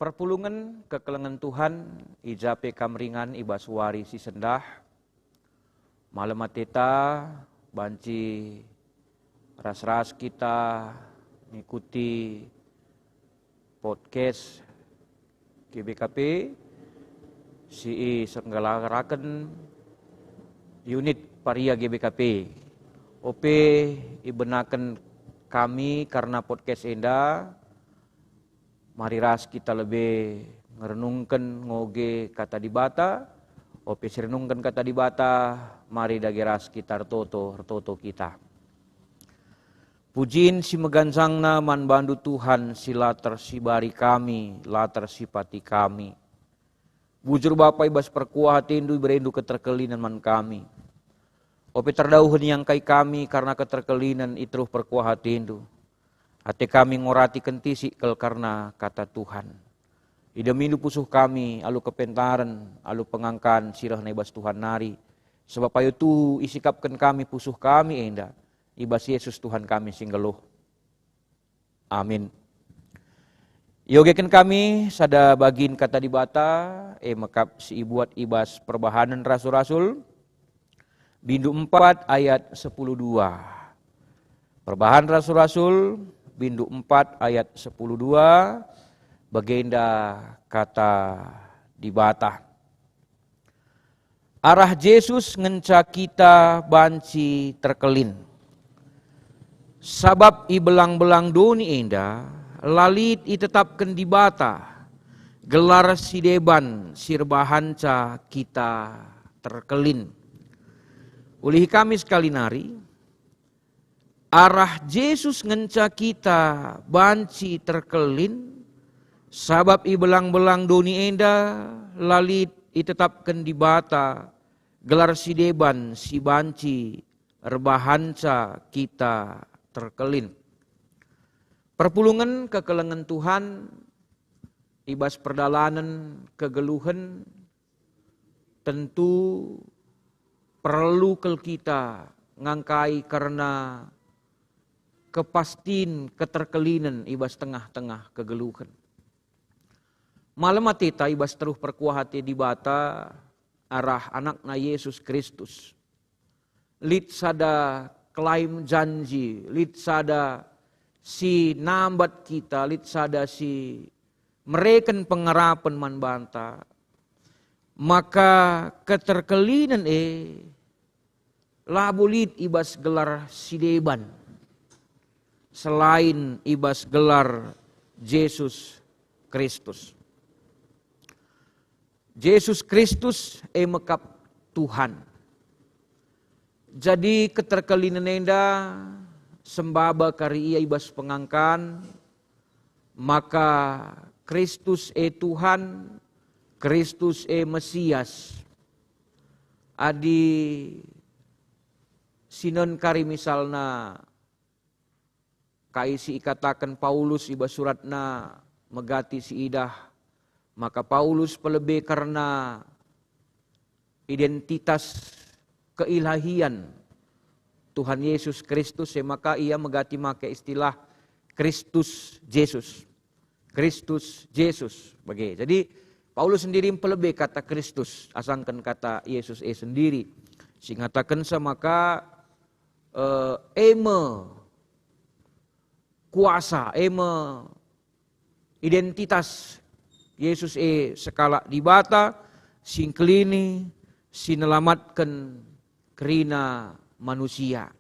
Perpulungan kekelengan Tuhan, ijape kamringan ibaswari si sendah, malam mateta, banci ras-ras kita mengikuti podcast GBKP, si senggalakan unit paria GBKP. OP ibenakan kami karena podcast enda, mari ras kita lebih ngerenungkan ngoge kata dibata, OP renungkan kata dibata, mari dagi ras kita rtoto kita. Pujin si megansangna man bandu Tuhan si latar si bari kami, latar si pati kami. Bujur Bapa ibas perkuah tindu berendu keterkelinan man kami. Ope terdauhan yang kai kami karena keterkelinan itruh perkuah tindu. Hati kami ngorati kentisi kel karena kata Tuhan. Idemilu pusuh kami alu kepentaran, alu pengangkan sirah na ibas Tuhan nari. Sebab ayo tu isikapkan kami pusuh kami enda. Ibas Yesus Tuhan kami singgeluh. Amin. Yogekan kami sada bagin kata dibata, mekap si ibuat ibas perbahanan rasul-rasul. Bindu 4 ayat 10:2. Perbahanan rasul-rasul bindu 4 ayat 10:2. Bagenda kata dibata. Arah Yesus ngenca kita banci terkelin. Sabab i belang-belang doni enda, lalit i tetapkan dibata, gelar sideban sirbahanca kita terkelin. Ulih kami sekali nari, arah Yesus ngenca kita banci terkelin, sabab i belang-belang doni enda, lalit i tetapkan dibata, gelar sideban si banci rebahanca kita terkelin. Perpulungan kekelengan Tuhan, ibas perdalanan kegeluhan, tentu perlu kel kita ngangkai karena kepastin keterkelinan ibas tengah-tengah kegeluhan. Malam matita ibas teruh perkuah hati dibata arah anakna Yesus Kristus. Lit sada klaim janji, lit sada si nambat kita, lit sada si mereken pengarapan man banta. Maka keterkelinan labulit ibas gelar sideban. Selain ibas gelar Yesus Kristus. Yesus Kristus mekap Tuhan. Jadi keterkelinan enda sembaba kari ia ibas pengangkan, maka Kristus Tuhan, Kristus Mesias. Adi sinon kari misalna kaisi ikatakan Paulus ibas suratna megati si idah, maka Paulus pelebe karena identitas keilahian Tuhan Yesus Kristus, maka ia megati make istilah Kristus Yesus. Kristus Yesus. Jadi Paulus sendiri pelebe kata Kristus, asangkan kata Yesus sendiri. Singatakan semaka kuasa, identitas Yesus sekala dibata, singkelini, sinelamatkan kerina manusia.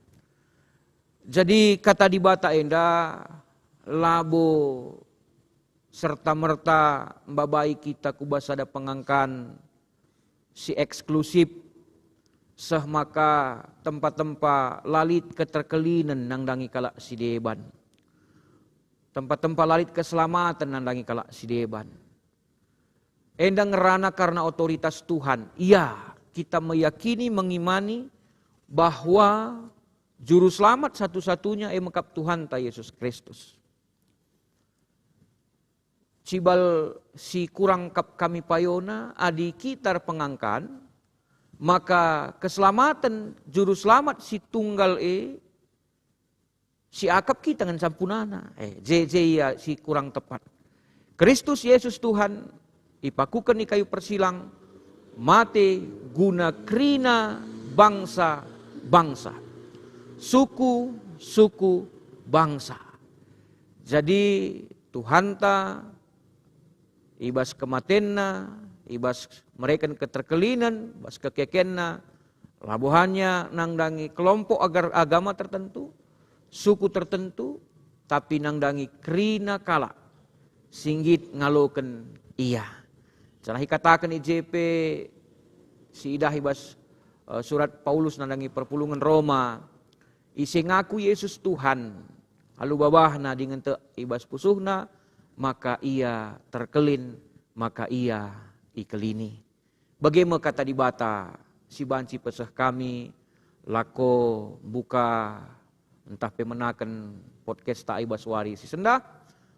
Jadi kata dibata enda labo serta merta mbabai kita kubasada pengangkan si eksklusif seh maka tempat-tempat lalit keterkelinan nangdangi kala si deban. Tempat-tempat lalit keselamatan nangdangi kala si deban. Endang ngerana karena otoritas Tuhan. Iya, kita meyakini, mengimani bahwa juru selamat satu-satunya mekap Tuhan ta Yesus Kristus. Cibal si kurang kap kami payona adi kitar pengangkan, maka keselamatan juru selamat si tunggal si akap kita dengan sampunana. Ya si kurang tepat. Kristus Yesus Tuhan ipakukan di kayu persilang mate guna krina bangsa-bangsa, suku-suku bangsa. Jadi Tuhan ta ibas kematenna, ibas mereka keterkelinan, ibas kekekenna, labuhannya nangdangi kelompok agar agama tertentu, suku tertentu, tapi nangdangi krina kala, singgit ngaloken iya. Jangan katakan IJP si idah ibas surat Paulus nangdangi perpulungan Roma, isi ngaku Yesus Tuhan. Lalu babahna dengan te ibas pusuhna, maka ia terkelin, maka ia ikelini. Bagaimana kata di bata, si banci pesah kami, lako buka, entah pemenakan podcast tak ibas wari si sendah,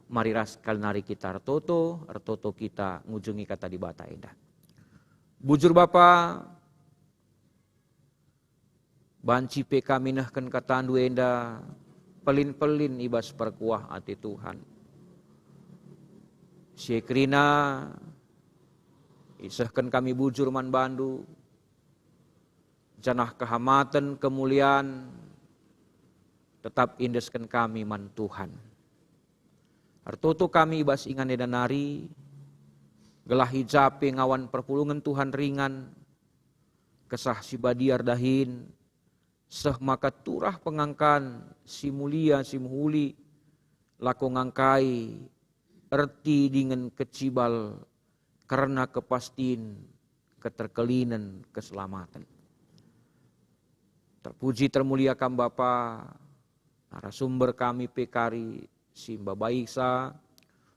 mari raskal nari kita artoto kita ngujungi kata di bata indah. Bujur Bapa, banci pe kami nahkan kata andu enda, pelin-pelin ibas perkuah hati Tuhan. Syekrina isahkan kami bujur man bandu, janah kehamatan kemuliaan, tetap indeskan kami man Tuhan. Artoto kami ibas ingan edanari, gelah hijape ngawan perpulungan Tuhan ringan, kesah si badiar dahin, seh maka turah pengangkan si mulia si muhuli lako ngangkai erti dengan kecibal karena kepastiin keterkelinan keselamatan. Terpuji termuliakan Bapa, narasumber kami pekari si Mbak Baisa,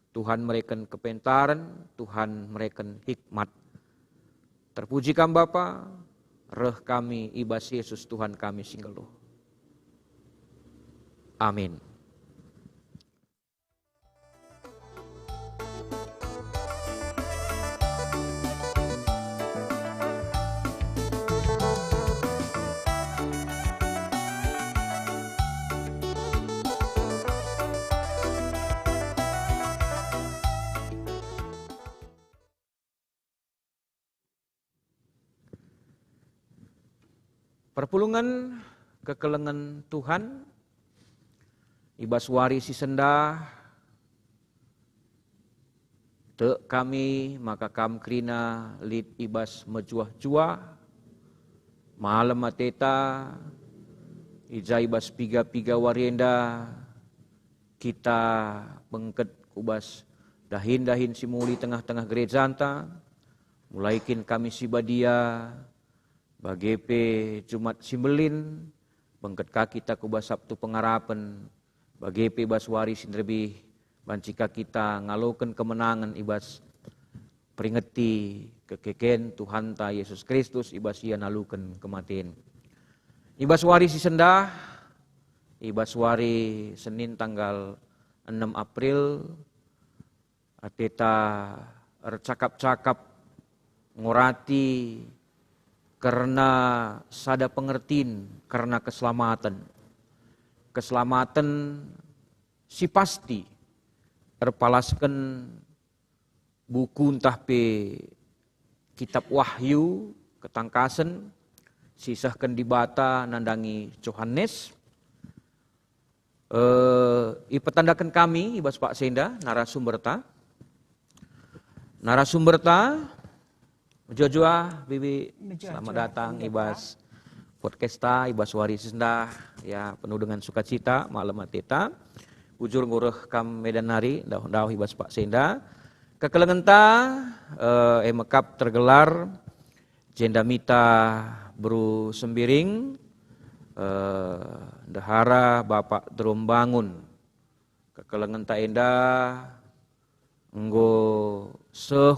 Tuhan mereka kepentaran, Tuhan mereka hikmat. Terpujikan Bapa, reh kami ibas Yesus Tuhan kami singgeluh. Amin. Perpulungan kekelengan Tuhan, ibas wari si sendah, te kami maka kam krina lid ibas mejuah-juah, malam mateta, ija ibas piga-piga warienda, kita bengket kubas dahin-dahin simuli tengah-tengah gereja anta, mulaikin kami si badia, bagepe Jumat Simbelin, bengket kaki kita kubas Sabtu Pengarapan, bagepe ibas wari sindrebih, bancika kita ngaloken kemenangan ibas peringeti kekeken Tuhan ta Yesus Kristus, ibas ia naluken kematian. Ibas wari si sendah, ibas wari Senin tanggal 6 April, ateta ercakap-cakap ngorati karena sada pengertiin, karena keselamatan. Keselamatan si pasti terpalaskan buku entah pe kitab Wahyu ketangkasan sisahkan di bata nandangi Yohanes. Ipetandakan kami ibas Pak Senda narasumberta Jojua, Bibi, selamat datang ibas podcasta, ibas wari sendah, ya penuh dengan sukacita malam ateta. Ujur ngureh kam medan nari, daun ibas Pak Senda. Kekelengenta mekap tergelar Jendamita Bru Sembiring, Dahara Bapak Drom Bangun. Kekelengenta endah nggo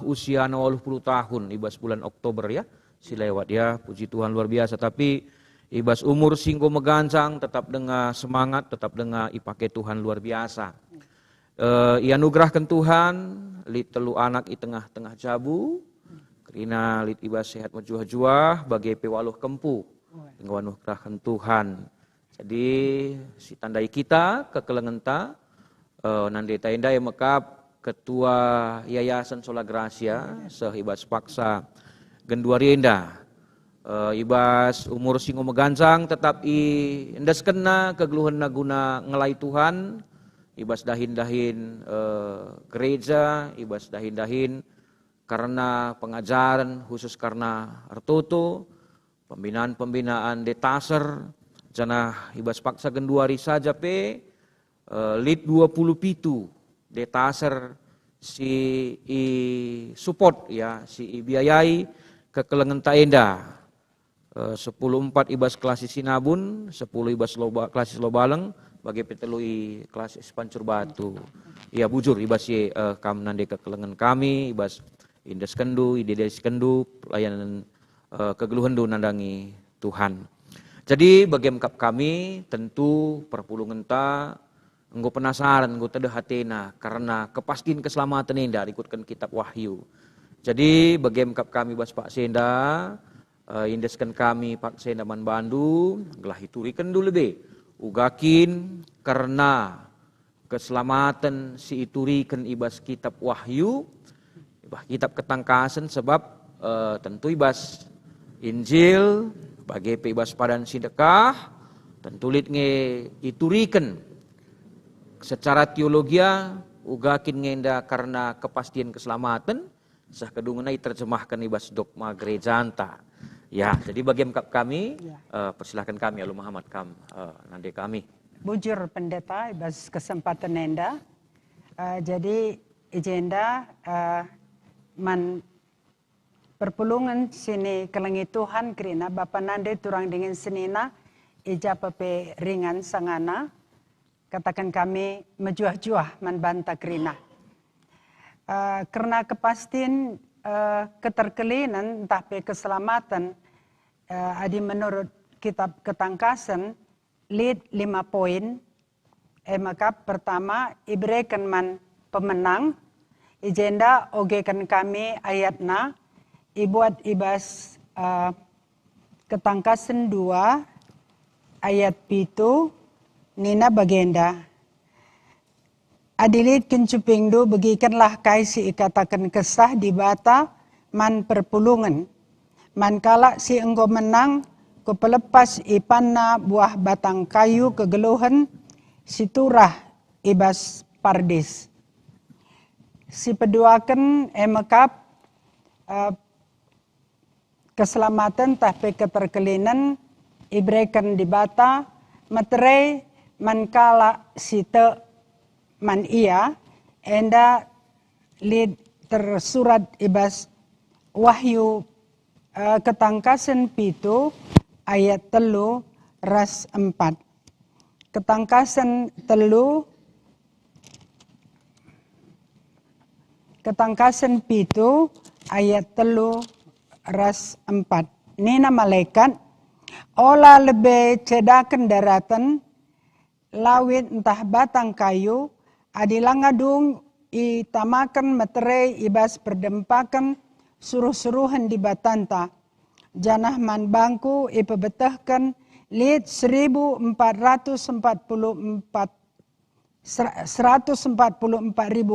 usia 80 tahun ibas bulan Oktober ya silewat ya, puji Tuhan luar biasa. Tapi ibas umur singgo megancang tetap dengan semangat, tetap dengan ipake Tuhan luar biasa. Ia nugerahkan Tuhan lit telu anak i tengah-tengah jabu kerina lit ibas sehat mejuah-juah bagi pewaluh kempu dengan nugerahkan Tuhan. Jadi si tandai kita kekelengenta nandeta indah yang mekap Ketua Yayasan Sola Gracia sehibas paksa genduarienda ibas umur singo megancang tetap indas kena kegeluhan guna ngelai Tuhan ibas dahin-dahin gereja ibas dahin-dahin karena pengajaran khusus karena artoto pembinaan detaser jana ibas paksa genduari saja lead 20 detaser si support ya si biayai kekelengan taenda 10-4 ibas klasis Sinabun, 10 ibas klasis Lobaleng, bagi petelui klasis Pancur Batu. Ya bujur ibas ye kam nande kekelengan kami, ibas indes kendu, idedes kendu, pelayanan kegeluhendu nandangi Tuhan. Jadi bagi kami tentu perpulungan ta enggo penasaran, enggo tede hatena karena kepastian keselamatan indah ikutkan kitab Wahyu. Jadi bagi kami bas Pak Senda indeskan kami Pak Sendaman Bandung gelah iturikan dulu be ugakin karena keselamatan si iturikan ibas kitab Wahyu ibas kitab ketangkasan sebab tentu ibas Injil bagi ibas padan sedekah tentu litnge iturikan secara teologia ugakin ngenda karena kepastian keselamatan sah kedungunai terjemahkan ibas dogma gereja anta. Ya, jadi bagian kami, persilahkan kami, Alu Muhammad nanti kami. Bujur pendeta, ibas kesempatan enda. Jadi agenda man perpulungan sini kelengi Tuhan kerina Bapa nande turang dengan senina ija pepe ringan sangana. Katakan kami mejuah-juah man banta kerina. Karena kepastian keterkelinan entah pe keselamatan adi menurut kitab ketangkasan lead 5 poin maka pertama ibrekan man pemenang agenda ogekan kami ayatna ibuat ibas ketangkasan 2 ayat 7 nina bagenda adilit kencupingdu begikanlah kaisi ikatakan kesah di bata man perpulungan. Man kala si engkau menang ku pelepas ipanna buah batang kayu kegeluhan si turah ibas pardis. Si peduakan emekap keselamatan tapi keterkelinan ibrekan di bata materai man kala si te man iya enda lid tersurat ibas Wahyu ketangkasan 7 ayat 3 ras 4 ketangkasan 7 ayat 3 ras 4 nina malaikat olah lebih cedakan daratan lawit entah batang kayu adilangadung itamakan materai ibas perdempakan suruh-suruhan di batanta janah man bangku ipebetahkan lid 144,000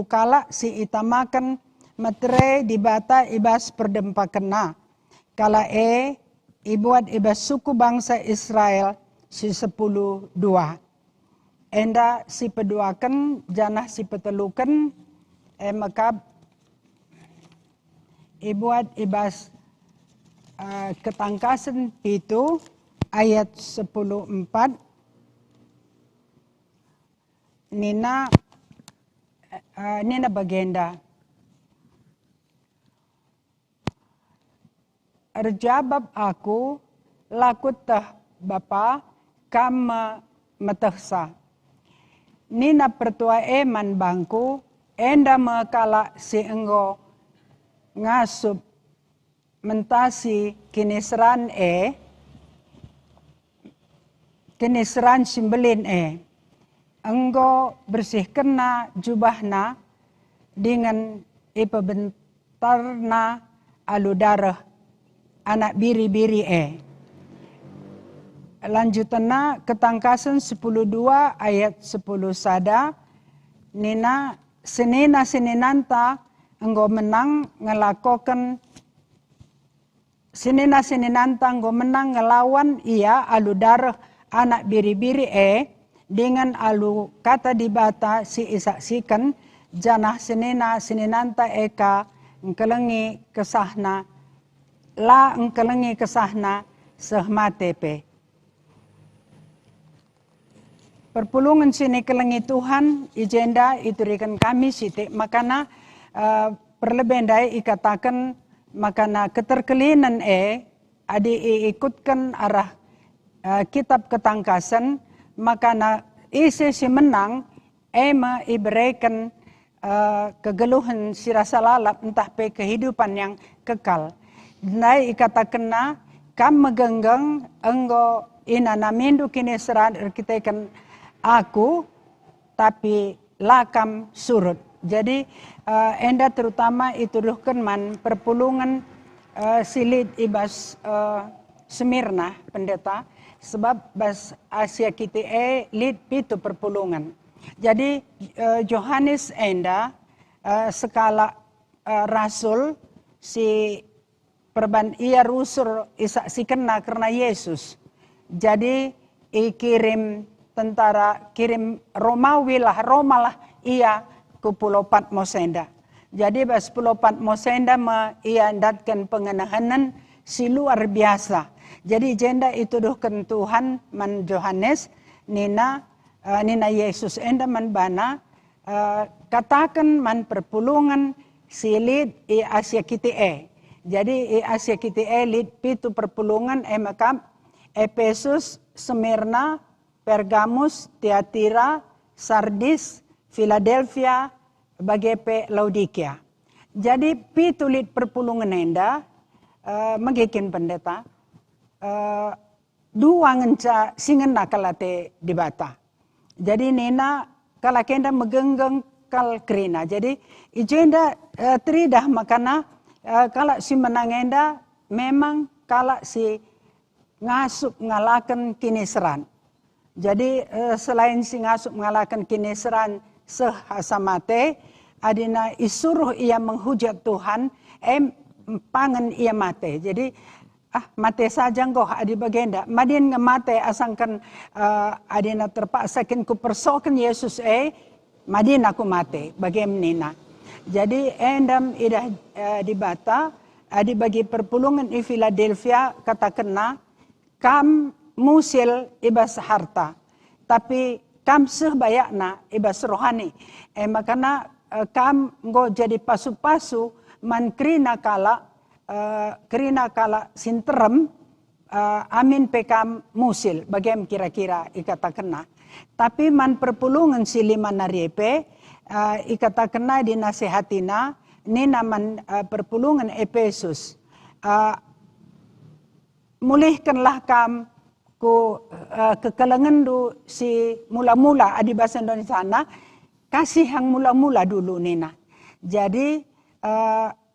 kala si itamakan materai di bata ibas perdempakan na kala ibuat ibas suku bangsa Israel si 10 2 enda si peduakan janah si petelukan maka ibuat ibas ketangkasan 7 ayat 10:4 nina bagenda erjabab aku lakut tah bapa kam metahsa nina pertua man bangku enda mekala si enggo ngasup mentasi kinisran kinisran simbelin enggo bersih kena jubahna dengan ipebentarna alu darah anak biri-biri lanjutanna ketangkasan 10:2 ayat 10 sada nina senina-seninanta enggo menang ngelakokan senina-seninanta enggo menang ngelawan ia alu darah anak biri-biri dengan alu kata dibata si isaksikan janah senina-seninanta eka engkelengi kesahna la engkelengi kesahna sehmatepe. Perpulungan sini kelengi Tuhan, ijenda iturikan kami sitik makana perlebendai ikatakan makana keterkelinan adi ikutkan arah kitab ketangkasan makana isi si menang ma iberikan kegeluhan si rasa lalap entah pe kehidupan yang kekal. Nai ikatakan na kam megenggang enggo inanamindu kini serat erkitekan aku tapi lakam surut. Jadi enda terutama ituduhkan man perpulungan silid ibas Semirna pendeta sebab bas Asia kita lid pitu perpulungan. Jadi Yohanes enda skala rasul si perban ia rusur isaksikan karena Yesus. Jadi ikirim tentara kirim Romawi lah ia ke Pulau Patmos enda. Jadi bas Pulau Patmos enda ia datkan pengenahanan si luar biasa. Jadi jenda itu dohkan Tuhan man Yohanes nina Yesus enda man bana katakan man perpulungan silid i Asia kita Jadi i Asia kita lid pitu perpulungan makam Efesus, Semirna, Pergamus, Tiatira, Sardis, Philadelphia, bagepe Laodikia. Jadi pitulit perpulungan enda magikin pendeta dua ngenca singena kalate dibata. Jadi nena kalakenda megenggang kal krina. Jadi ijenda tridah makana kala si menangenda memang kala si ngasup ngalakan kiniseran. Jadi selain si ngasup ngalakan kiniseran sehasamate, adina isuruh ia menghujat Tuhan, pangan ia mate. Jadi mate saja ngoh adi bagenda. Madin ngemate asangkan adina terpaksakan ku persokan Yesus madin aku mate bagaimana. Jadi endam idah dibata adi bagi perpulungan di Philadelphia katakanna kam musil ibas harta, tapi kam sebayakna ibas rohani. Makana kam ngo jadi pasu-pasu man krina kala sinterem amin pekam musil. Bagaimana kira-kira ikatakanna. Tapi man perpulungan si lima nariepe ikatakanna dinasihatina nina man perpulungan Efesus. Mulihkanlah kam ku kekalangan du si mula-mula adi bahasa Indonesia sana kasih yang mula-mula dulu nina. Jadi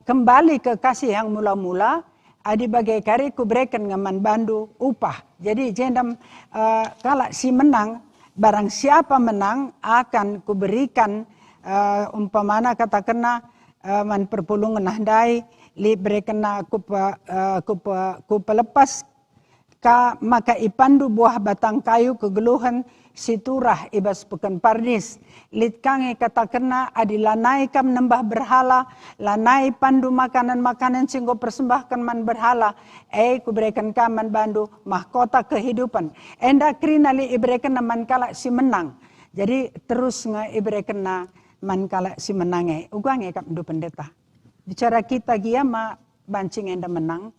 kembali ke kasih yang mula-mula adi bagai kari ku berikan ngaman bandu upah. Jadi jendam kala si menang barang siapa menang akan ku berikan umpamana katakanna man perpulungan nahdai li berikan ku pelepas ka maka ipandu buah batang kayu kegeluhan siturah ibas pekan pardis lit kange katakena adilanai kam nembah berhala lanai pandu makanan-makanan singgo persembahkan man berhala kuberikan kam man bandu mahkota kehidupan enda krinali iberikan man kala si menang jadi terus iberikan man kala si menange ugange kam du pendeta bicara kita gia ma bancing enda menang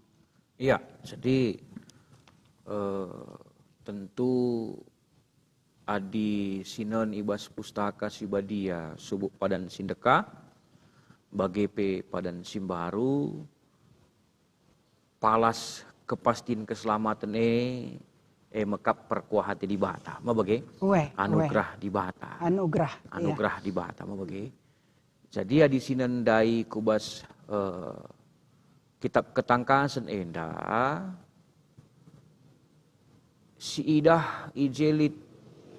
iya jadi tentu adi sinon ibas pustaka sibadia subuk padan sindeka bagepe padan simbaru palas kepastiin keselamatan mekap perkuah hati di bata ma bage anugerah di bata anugerah di bata ma bage jadi adi sinon dai kubas kitab ketangkasan enda si idah ijelit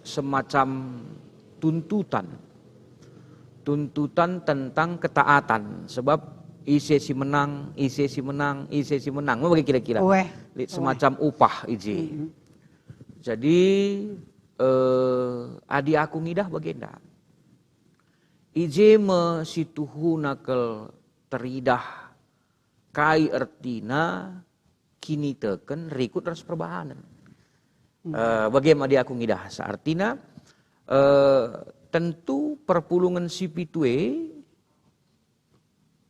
semacam tuntutan tuntutan tentang ketaatan. Sebab ise si menang. Mau bagi kira-kira. Semacam upah ije. Jadi adi aku ngidah bagenda. Ije mesituhu nakel teridah kai ertina kini teken rikut ras perbahanan. Bagaimana dia aku ngidah artina tentu perpulungan si pitue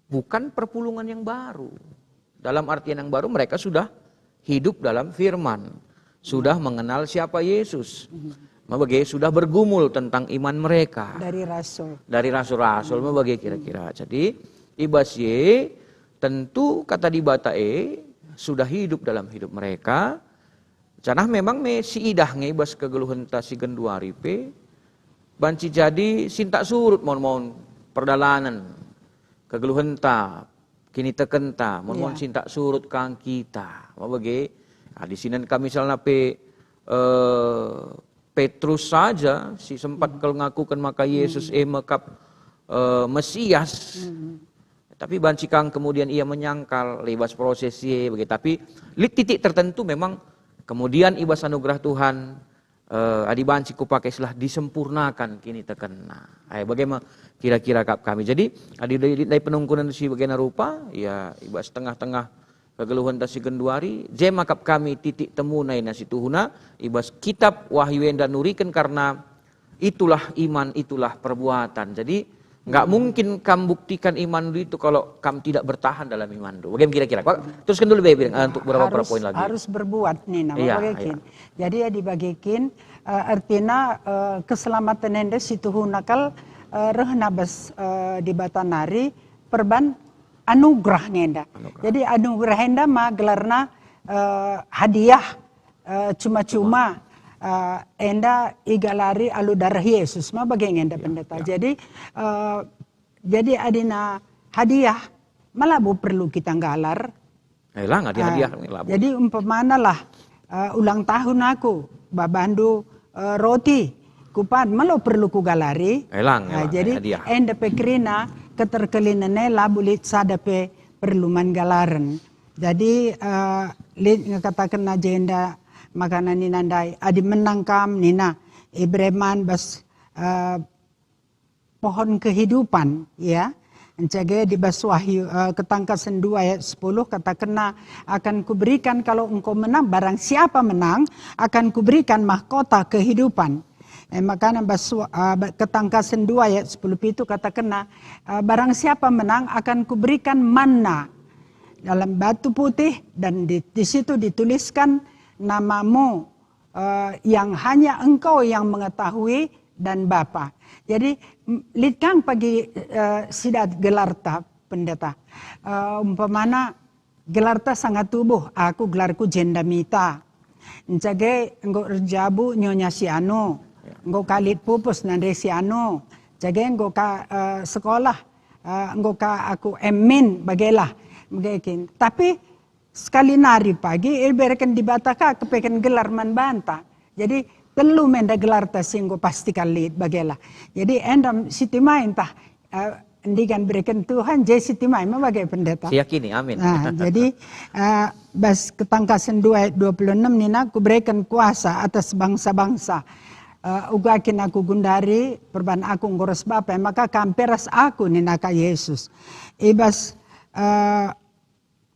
bukan perpulungan yang baru. Dalam artian yang baru mereka sudah hidup dalam firman, sudah mengenal siapa Yesus. Sudah bergumul tentang iman mereka. Dari rasul-rasul bagi kira-kira. Jadi ibas ye tentu kata di batae sudah hidup dalam hidup mereka. Canah memang si idah ngebas kegeluhan ta si genduari pe banci jadi sinta surut mohon perdalanan kegeluhan ta kini tekenta mohon sinta surut kang kita. Mau bagi di sini kami misalnya pe Petrus saja si sempat kalau ngakukan maka Yesus mekap Mesias. Tapi banci kang kemudian ia menyangkal lewat prosesi begitu. Tapi titik tertentu memang kemudian ibas anugerah Tuhan adi banci ku pakai istilah disempurnakan kini terkena. Bagaimana kira-kira kami. Jadi dari penungkunan si bagaimana rupa ya ibas tengah-tengah kegeluhan tasi genduari je makap kami titik temu nai nasi tuhuna ibas kitab Wahyu enda nurikan karena itulah iman itulah perbuatan. Jadi nggak mungkin kamu buktikan iman itu kalau kamu tidak bertahan dalam iman itu. Bagaimana kira-kira? Teruskan dulu Baby untuk beberapa poin lagi. Harus berbuat nih nama bagikin. Jadi ya dibagikin artinya keselamatan ende situ hunakal rehnabas di batanari perban anugerah ngenda. Jadi anugerah enda mah gelarna hadiah cuma-cuma. Enda igalari alu darah Yesus mah bagaimana enda pendeta. Jadi adina hadiah malah perlu kita galar. Hadiah. Jadi umpamana lah ulang tahun aku babandu roti kupan malah perlu ku galari. Jadi hadiah. Enda pekrina keterkelinan nela bulit sadape perlu mangalaran. Jadi ngakatakan agenda makanan ninandai adi menangkam nina ibreman bas pohon kehidupan ya encage di bas Wahyu ketangkasan 2 ayat 10 kata kena akan kuberikan kalau engkau menang barang siapa menang akan kuberikan mahkota kehidupan. Makanya bas ketangkasan 2 ayat 10 itu kata kena barang siapa menang akan kuberikan manna dalam batu putih dan di situ dituliskan namamu yang hanya engkau yang mengetahui dan Bapa. Jadi litkang pagi sidat gelarta pendeta. Umpamana gelarta sangat tubuh. Aku gelarku jendamita. Njage engkau rejabu nyonya si anu. Engkau kalit pupus nande si anu. Jage engkau ka sekolah. Engkau ka aku emin bagailah. Tapi sekali nari pagi, ilberikan di bataka kepekan gelar man banta. Jadi telu menda gelar ta singgo pasti kali bagela. Jadi endam siti main tah endikan berikan Tuhan je siti main bagai pendeta. Siyakini, amin. Nah, jadi bas ketangkasan 2 ayat 26 nina ku berikan kuasa atas bangsa-bangsa. Ugakin aku gundari perban aku ngurus Bapa maka kamperas aku nina ka Yesus. Ibas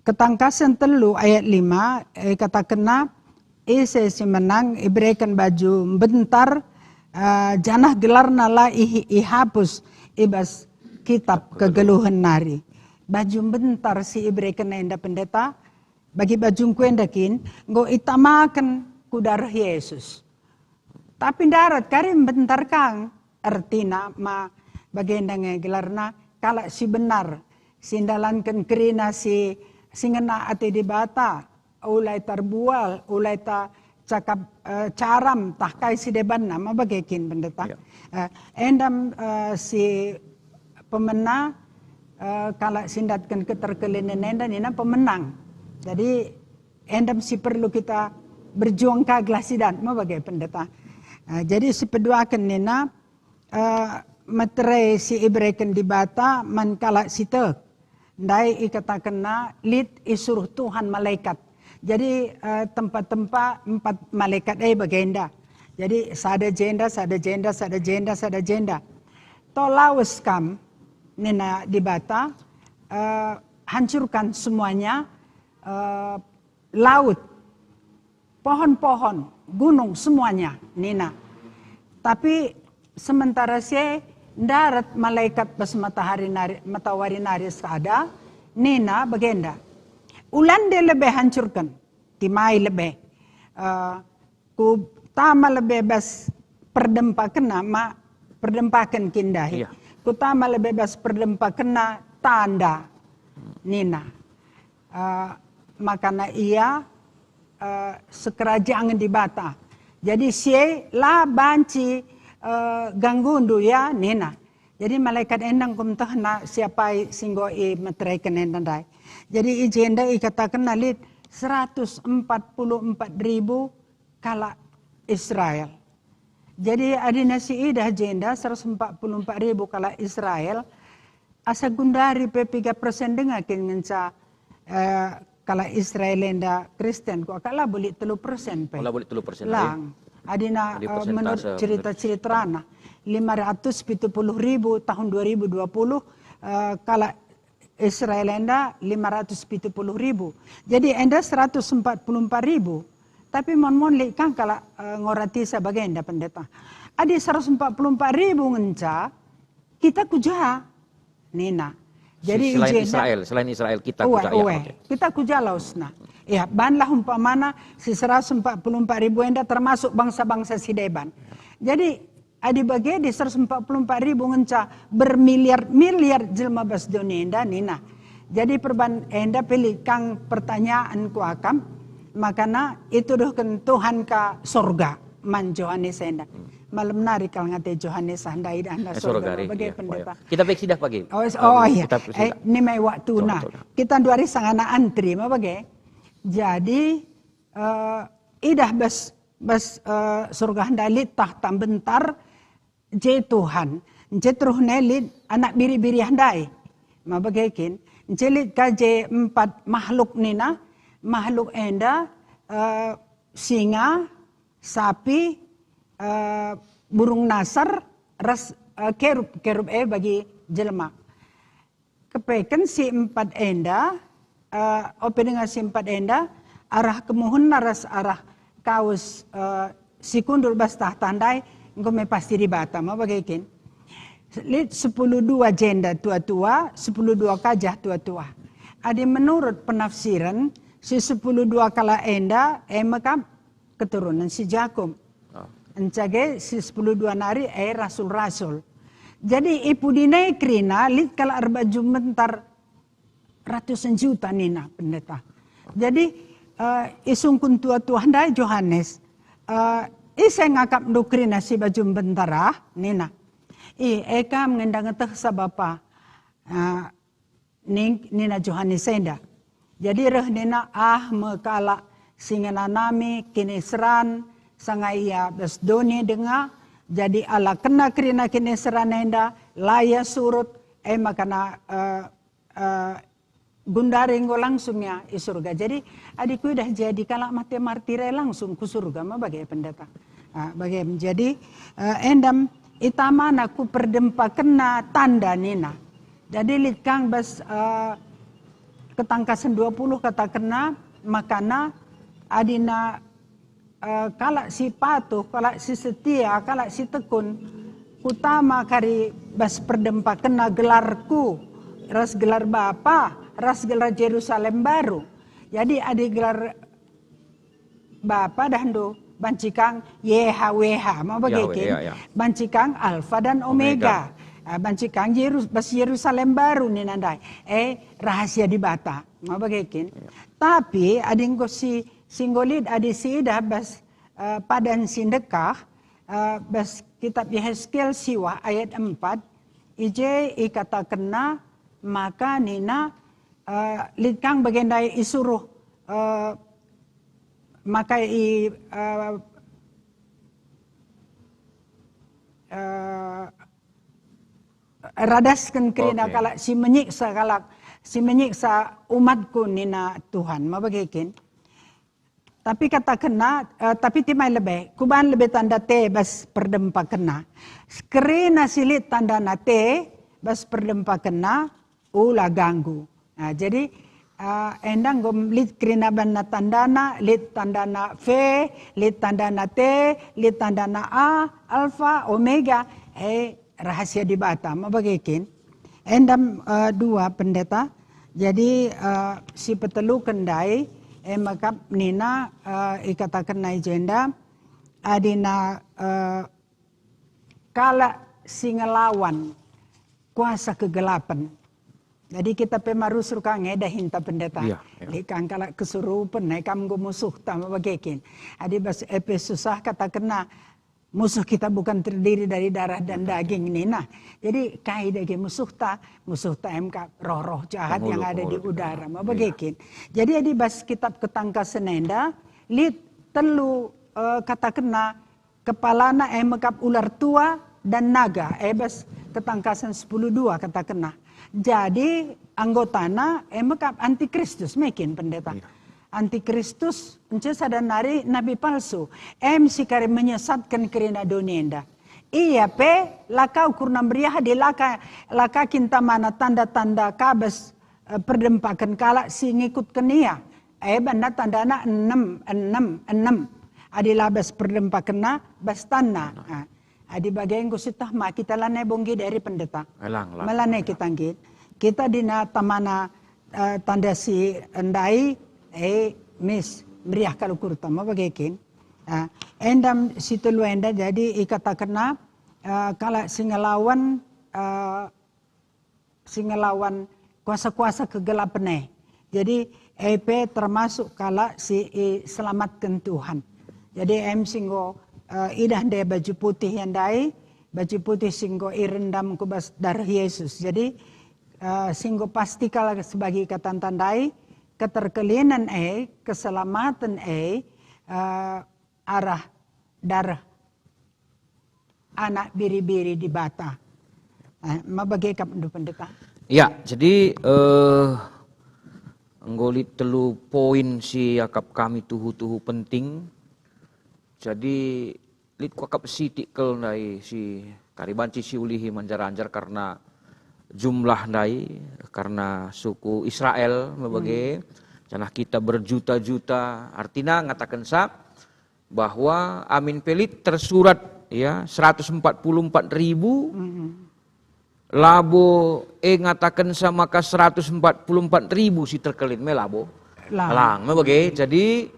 ketangkasan 3 ayat 5 kata kena ise si menang iberikan baju bentar janah gelar nala ihapus ibas kitab kegeluhan nari baju bentar si iberikan enda pendeta bagi baju kuendakin go itamakan kudarah Yesus tapi darat karim bentar kang artina ma bagenda gelarna kala si benar sindalankan kerina si singena ati di bata ulai terbual ulai ta cakap caram tahkai si deban nama bagekin pendeta endam si pemena kala sindatkan keterkelinan enda nina pemenang jadi endam si perlu kita berjuang kaglasidan mau bagai pendeta jadi si peduakan nina materai si ibreken di bata man kala si tek. Ndai ikatakan na lit isuruh Tuhan malaikat. Jadi tempat-tempat 4 malaikat bagenda. Jadi sada jenda, sada jenda, sada jenda, sada jenda. Tolawes kam nina di bata hancurkan semuanya, laut, pohon-pohon, gunung semuanya nina. Tapi sementara saya darat malaikat pas matahari nari ada, nina bagenda. Ulan dia lebih hancurkan, timai lebih. Ku tama lebih bas perdempakan kindahi. Iya. Ku tama lebih bas perdempakan tanda, nina. Makana ia sekerajaan di bata. Jadi sie lah banci ganggundu ya nina. Jadi malaikat endang kumtah na siapa singgo meteraikan endang dai. Jadi ijenda ikatakan nalit 144.000 kala Israel. Jadi adina si ida jenda 144.000 kala Israel. Asa gundari pe 3% dengar kingenca kala Israel enda Kristen ko akala boleh 3% pe. Kalau boleh 3%. Lang. Adina menurut cerita-cerita rana 570.000 tahun 2020 kala Israel enda 570.000. Jadi enda 144.000. Tapi mon likan kala ngorati sebagai enda pendeta. Adi 144.000 ngenca kita kujaha nina. Jadi selain Israel kita kujaha. Ya, kita kujaha lausna. Ya, banlah umpamana si 144.000 enda termasuk bangsa-bangsa Sideban. Jadi adi bagi di 144.000 ngenca bermiliar-miliar jelma bas dunia enda nina. Jadi perban enda pilih kang pertanyaan ku akam, makana itu doh kan Tuhan ka sorga man Johannes enda. Malam nari kalau ngate Johannes handai dan sorga bagi pendeta. Kita baik sidah pagi. Iya. Ini mai waktu na. Kita 2 hari sangana antri ma bagi. Jadi idah bas surga handalit tahta bentar je Tuhan. Je terus nelit anak biri-biri handai. Ma bagaikin. Jelit kaje 4 makhluk nina. Makhluk enda singa, sapi, burung nasar, kerub bagi jelma. Kepeken si 4 enda dengan si 4 enda arah kemuhun naras arah kaus si kundur bas tahtandai ngome pasti di Batam bagaikin. Lit 10.2 jenda tua-tua, 10.2 kajah tua-tua. Ada menurut penafsiran si 10.2 kala enda makam keturunan si Jakob. Encage si 10.2 nari rasul-rasul. Jadi ipu dinai krina lit kala arba jumentar ratusan juta nina pendeta. Jadi isungkun tua-tua handai Johannes. Isa ngakap dokrina si baju bentara nina. Eka mengendang teh sabapa nina Johannes enda. Jadi reh nina mekala singena nami kinesran sangaya besdoni denga. Jadi ala kena krina kinesran enda laya surut makana gundaring ko langsung ya di surga. Jadi adikku udah jadi kalau mati martire langsung ke surga mah bagai pendeta. Bagai menjadi endam itama naku perdempa kena tanda nina. Jadi litkang bas ketangkasan 20 kata kena makana adina kala si patuh, kala si setia, kala si tekun utama kari bas perdempa kena gelarku ras gelar Bapa ras gelar Yerusalem baru. Jadi ada gelar Bapa dan do bancikang YHWH mau bagaikin. Bancikang Alfa dan Omega. Bancikang Yerusalem baru nih nandai. Rahasia di bata mau bagaikin. Tapi ada yang si singgolid ada si dah bas padan sindekah bas kitab Yehezkiel siwa ayat 4 ije ikata kena maka nina litkang bagendai isuruh maka radaskan kerina Oke. kalak si menyiksa umatku nina Tuhan mabagikin. Tapi kata kena, tapi timai lebih. Kuban lebih tanda te bas perdempa kena. Kerina silit tanda na te bas perdempa kena ula ganggu. Nah, jadi endang gom lit kerina banna tandana, lit tandana V, lit tandana T, lit tandana A, alfa, omega. Rahasia di bata mabagikin. Endam dua pendeta. Jadi si petelu kendai makap nina ikatakan na agenda adina kala singelawan kuasa kegelapan. Jadi kita pemarusur kang eda hinta pendeta. Iya. Likang kala kesurupan kam go musuh tama bagekin. Adi bas susah kata kena musuh kita bukan terdiri dari darah dan daging nina. Jadi kai daging musuh ta MK roh-roh jahat yang ada di udara mabagekin. Jadi adi bas kitab ketangka senenda lit telu kata kena kepalana mekap ular tua dan naga bas ketangkasan 10:2 kata kena. Jadi anggotana mekap antikristus mekin pendeta. Iya. Antikristus ence sadanari nabi palsu. Sikari menyesatkan kerina donienda. Iya lakau kurna meriah di laka kinta mana tanda-tanda kabes perdempakan kalak si ngikut kenia. Banda tandana 6. Adi labas perdempakan na bas tanna. Adi bagian kusitah ma kita lane bonggi dari pendeta. Melane kita ngit. Kita dina tamana tanda si endai meriah kalau kurta mabagekin. Endam situ luenda jadi ikatakan kala singelawan kuasa-kuasa kegelapan. Jadi EP termasuk kala si selamatkan Tuhan. Jadi singgo idah de baju putih yang dai, baju putih singgo irendam kubas darah Yesus. Jadi singgo pasti kala sebagai katan tandai keterkelinan keselamatan arah darah anak biri-biri di bata. Mabagay kapndo pendeta. Ya, jadi nggolit telu poin si akap kami tuhu penting. Jadi lit kuakap sitikkel nai si karibanci si ulihi manjar-anjar karena jumlah nai karena suku Israel mabagai janah kita berjuta-juta artinya ngatakan bahwa amin pelit tersurat ya 144.000 labo ngatakan maka 144.000 si terkelin melabo lang mabagai jadi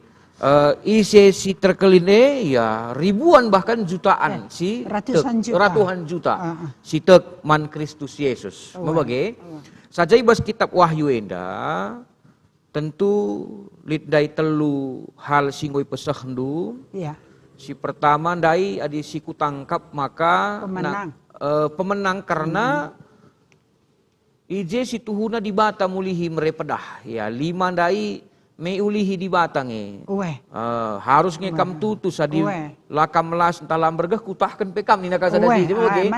isi si terkelin ya ribuan bahkan jutaan si ratusan juta si tek man Kristus Yesus mabagai saja ibas kitab Wahyu enda tentu lidai telu hal singgoy pesahdu si pertama dai adi siku tangkap maka pemenang karena ije si tuhuna di bata mulihi merepedah ya 5 dai me ulihi di batange. Harus ngekam tutus adi lakam las talam bergah kutahkan pekam ni nakasa dadi moge.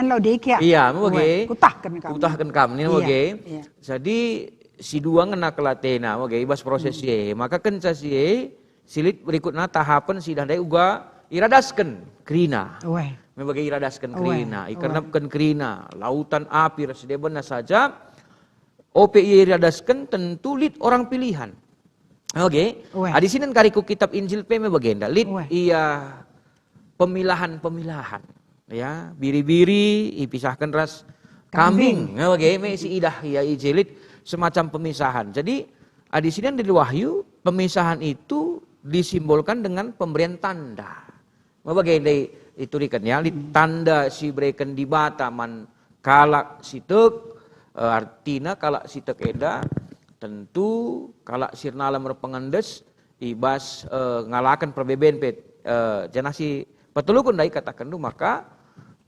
Iya moge. Kutahkan kam ni moge. Jadi si dua ngena kelatena moge ibas proses ye. Maka kenca si silit berikutna tahapan si dandai uga iradaskan krina. Moge iradaskan krina. Ikarnapkan krina. Lautan api rasidebana saja. OPI iradaskan tentu lit orang pilihan. Oke, di sini kariku kitab Injil peme bagenda lid iya pemilahan ya biri-biri dipisahkan ras kambing. Oke, me si idah ya ijilit semacam pemisahan. Jadi di sini dari Wahyu pemisahan itu disimbolkan dengan pemberian tanda. Bagenda itu dikan ya lid tanda si berikan di bata man kalak sitek artinya kalak sitek eda tentu kalau sirnala merpengendes ibas ngalakan perbeben janah si petulukun dai katakan tu maka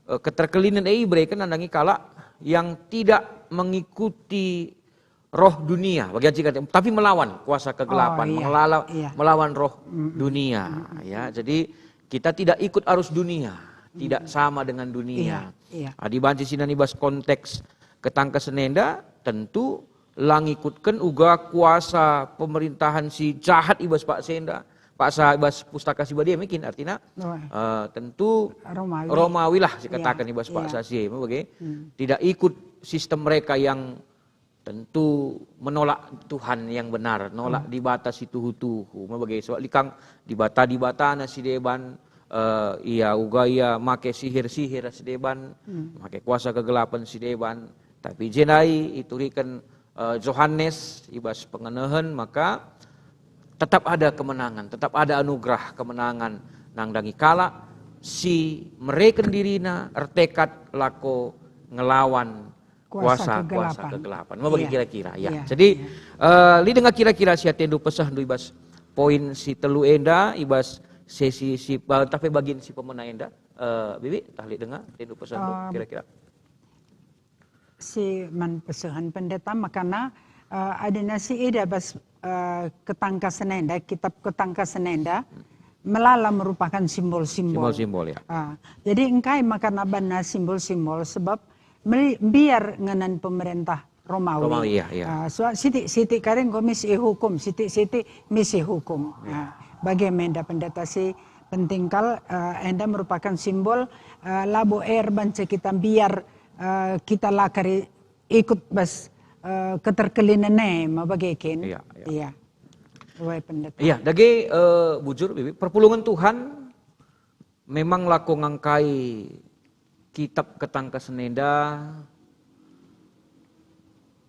keterkelinan berikan nandangi kala yang tidak mengikuti roh dunia tapi melawan kuasa kegelapan melawan roh dunia ya jadi kita tidak ikut arus dunia tidak sama dengan dunia dibanci sinan ibas konteks ketangka senenda tentu langikutkan uga kuasa pemerintahan si jahat ibas Pak Senda, Pak Sa ibas pustaka si badia mungkin artinya tentu Romawi lah dikatakan ibas Pak Sasi tidak ikut sistem mereka yang tentu menolak Tuhan yang benar, nolak dibatas itu tuhu sebagai soal likang dibata na si deban iya uga iya make sihir si deban, make kuasa kegelapan si deban, tapi jenai itu rikan Yohanes ibas pengenahan, maka tetap ada kemenangan, tetap ada anugerah kemenangan nang dangi kala si mereka dirina ertekat lako ngelawan kuasa kegelapan. Mau bagi kira-kira ya. Jadi li dengar kira-kira si tendu pesah du ibas poin si telu enda ibas sesi si tapi bagian si pemenang enda Bibi tahli dengar tendu pesah kira-kira. Si man pesahan pendeta makana ada nasi ida bas ketangka senenda, kitab ketangka senenda melala merupakan simbol-simbol. Simbol-simbol ya. Jadi engkai makana bana simbol-simbol sebab biar nganan pemerintah Romawi. Ya. So siti karen komisi hukum, siti misi hukum. Bagaimana pendeta si penting kal enda merupakan simbol labo banca kita biar kita lakari ikut bas keterkelinan mabagikin. Iya. Pendeta. Iya, dagi bujur Bibi, perpulungan Tuhan memang lako ngangkai kitab ketangka senenda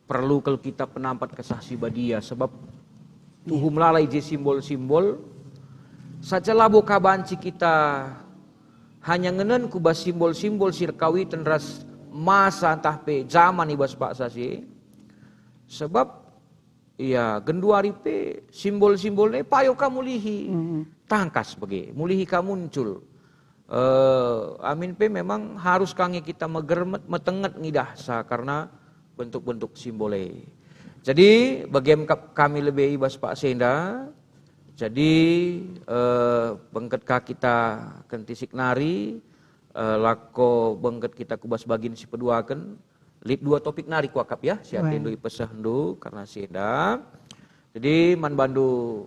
perlu kalau kita penampat kesaksi badia sebab tuhu melalai je simbol-simbol saja labo kabanci kita hanya ngenen kubas simbol-simbol sirkawi tenras masa entah pe zaman ibas Pak Sasi sebab iya genduari pe simbol-simbolnya payo kamu lihi tangkas bagi mulihi kamu muncul amin pe memang harus kange kita megermet metenget ngidahsa karena bentuk-bentuk simbole. Jadi bagaimana kami lebih ibas Pak Senda jadi bengket kita kentisik nari lako bengket kita kubas bagin si peduaken lip dua topik nari kuakap ya si atendu ipesahdu karena Senda. Jadi man bandu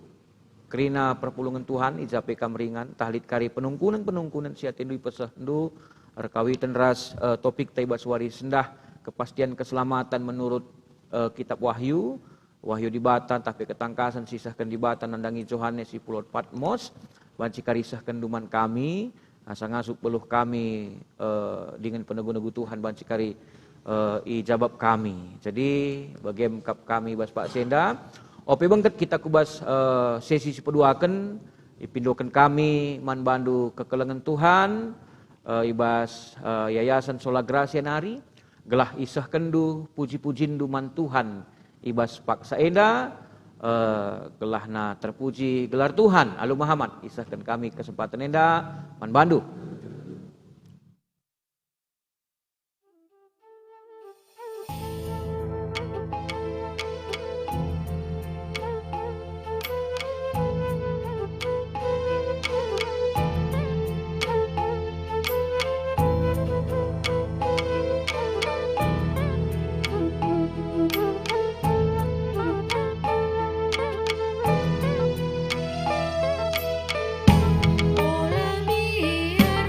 kerina perpulungan Tuhan ijape kamringan tahlit kari penungkunan si atendu ipesahdu rekawi tenras topik taibas wari sendah kepastian keselamatan menurut kitab Wahyu di Batan tapi ketangkasan sisahkan di Batan nandangi Yohanes si Pulau Patmos banci karisahkan duman kami asa ngasuk peluh kami dengan penegu-negu Tuhan banci kari ijabab kami. Jadi bagaimana kami bas Pak Senda ope bangket kita kubas sesi sepeduaken ipindokan kami man bandu kekelengan Tuhan ibas yayasan Sola Gracia nari gelah isah kendu puji-pujin duman Tuhan ibas Pak Saenda gelah na terpuji gelar Tuhan Alu Muhammad isahkan kami kesempatan enda man bandu. Oleh biar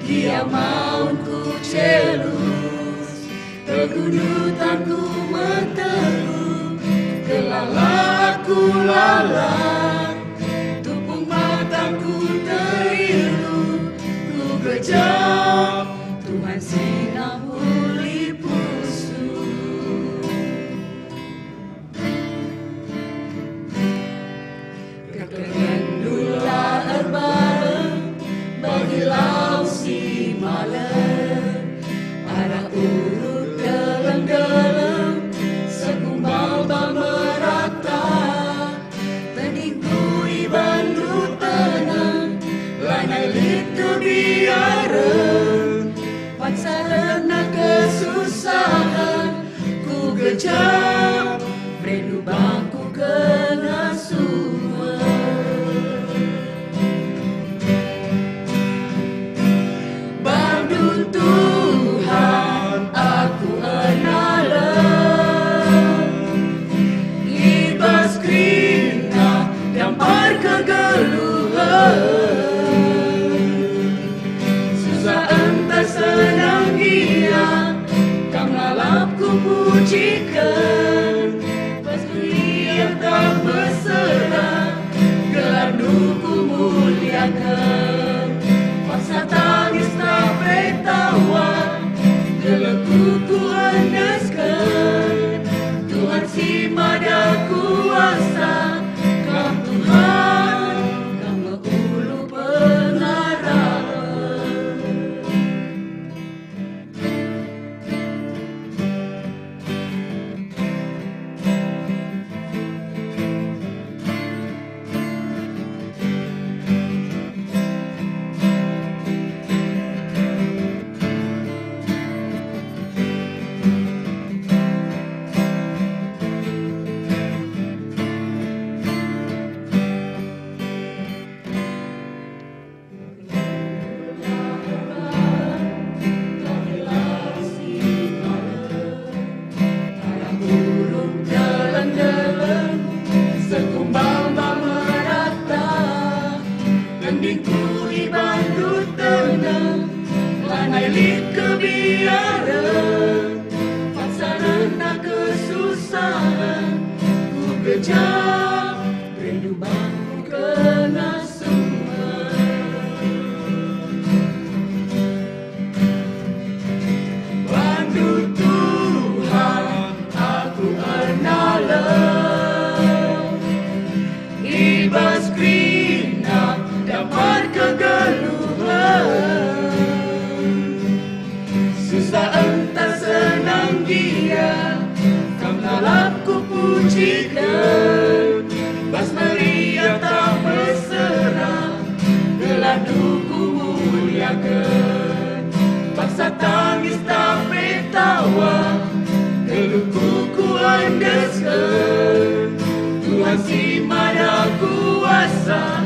Dia maunku celus, kegunutanku menteluh, kelala aku lalat, tupung mataku terilu, ku gejap, Tuhan sinar pulih pusu. Kekendulah erbareng, bagilau si malam, para urut geleng-geleng, segumbal bal merata, teningku ibandu tenang, lanai litu biareng, pansarana kesusahan, ku gejap, brendu bangku kena semua. Bandu Tuhan aku enalan, ibas krina dampar kegeluhan, susah entah senang dia, kam lalapku pujikan, pas kuliah tak berserah, gelarduku muliakan, paksa tangis tak betawa, gelengku ku andaskan, Tuhan si mada kuasa, kam Tuhan, kam ulu pengarah. Burung geleng-geleng, segumbal bal merata, gendingku ibandu tenang, lanai lit kebiareng, pansarana kesusahan, ku gejap, rindu bangku kena semua. Bandu Tuhan aku enalan, ibas krina dampar kegeluhan, susah entah senang dia, kam lalapku pujikan, bas meriah tak berserah, gelarduku muliakan, paksa tangis tak betawa, geluhku ku andaskan, Tuhan si mada kuasa,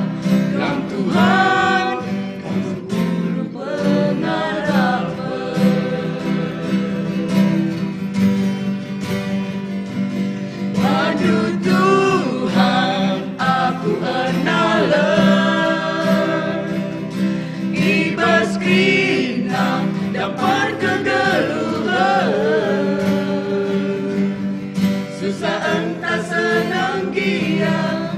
kam Tuhan, kam ulu pengharapan. Waduh Tuhan aku enalan, ibas krina dampar kegeluhan, susah entah senang dia,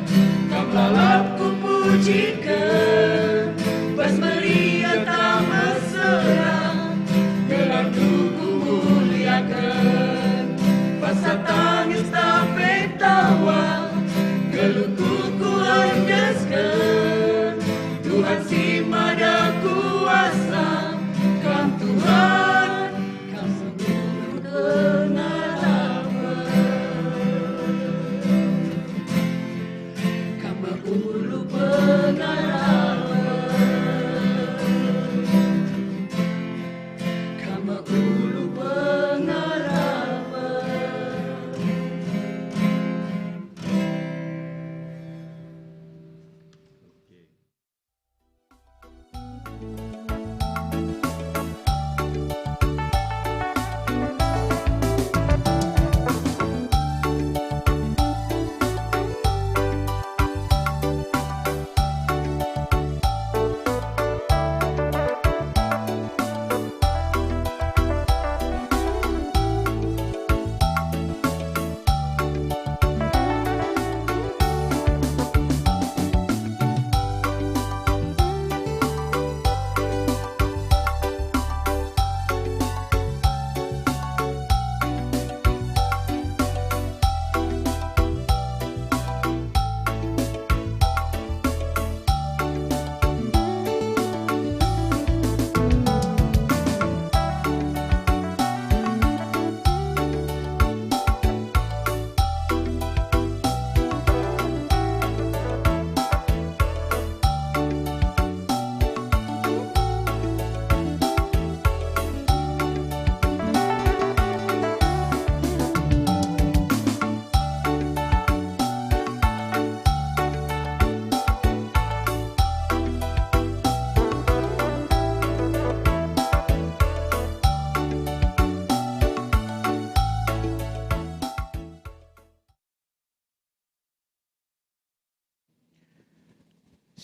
kam lalapku pujikan, pas meriah tak mesra, gelarduku muliakan, paksa tangis tak betawa, geluhku ku andaskan, Tuhan si mada kuasa, kam Tuhan.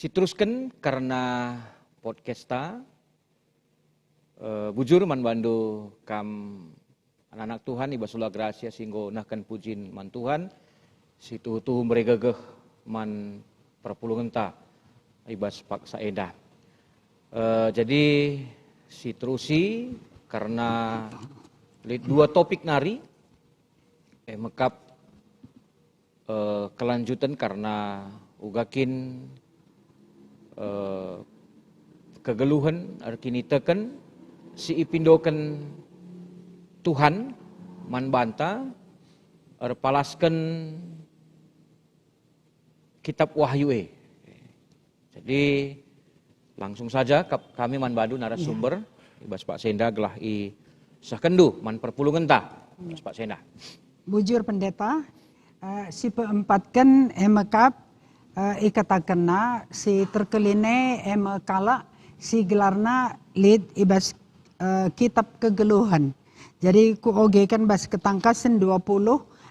Teruskan karena podcasta bujur man bandu kam anak-anak Tuhan iba sula gracia singgo nahkan pujin man Tuhan si tuhu mereka geh man perpulungan ta ibas paksa edah. Jadi si terusi karena dua topik nari mekap kelanjutan karena ugakin kegeluhan arkini teken si ipindoken Tuhan man banta palasken kitab Wahyu. Jadi langsung saja kami man badu narasumber ibas Pak Senda gelah i sakendu man perpulungan ta ibas Pak Senda. Bujur pendeta, si peempatkan emekap ikatakena si terkeline emekala si gelarna lid ibas kitab kegeluhan. Jadi ku ogekan bas ketangkasan 20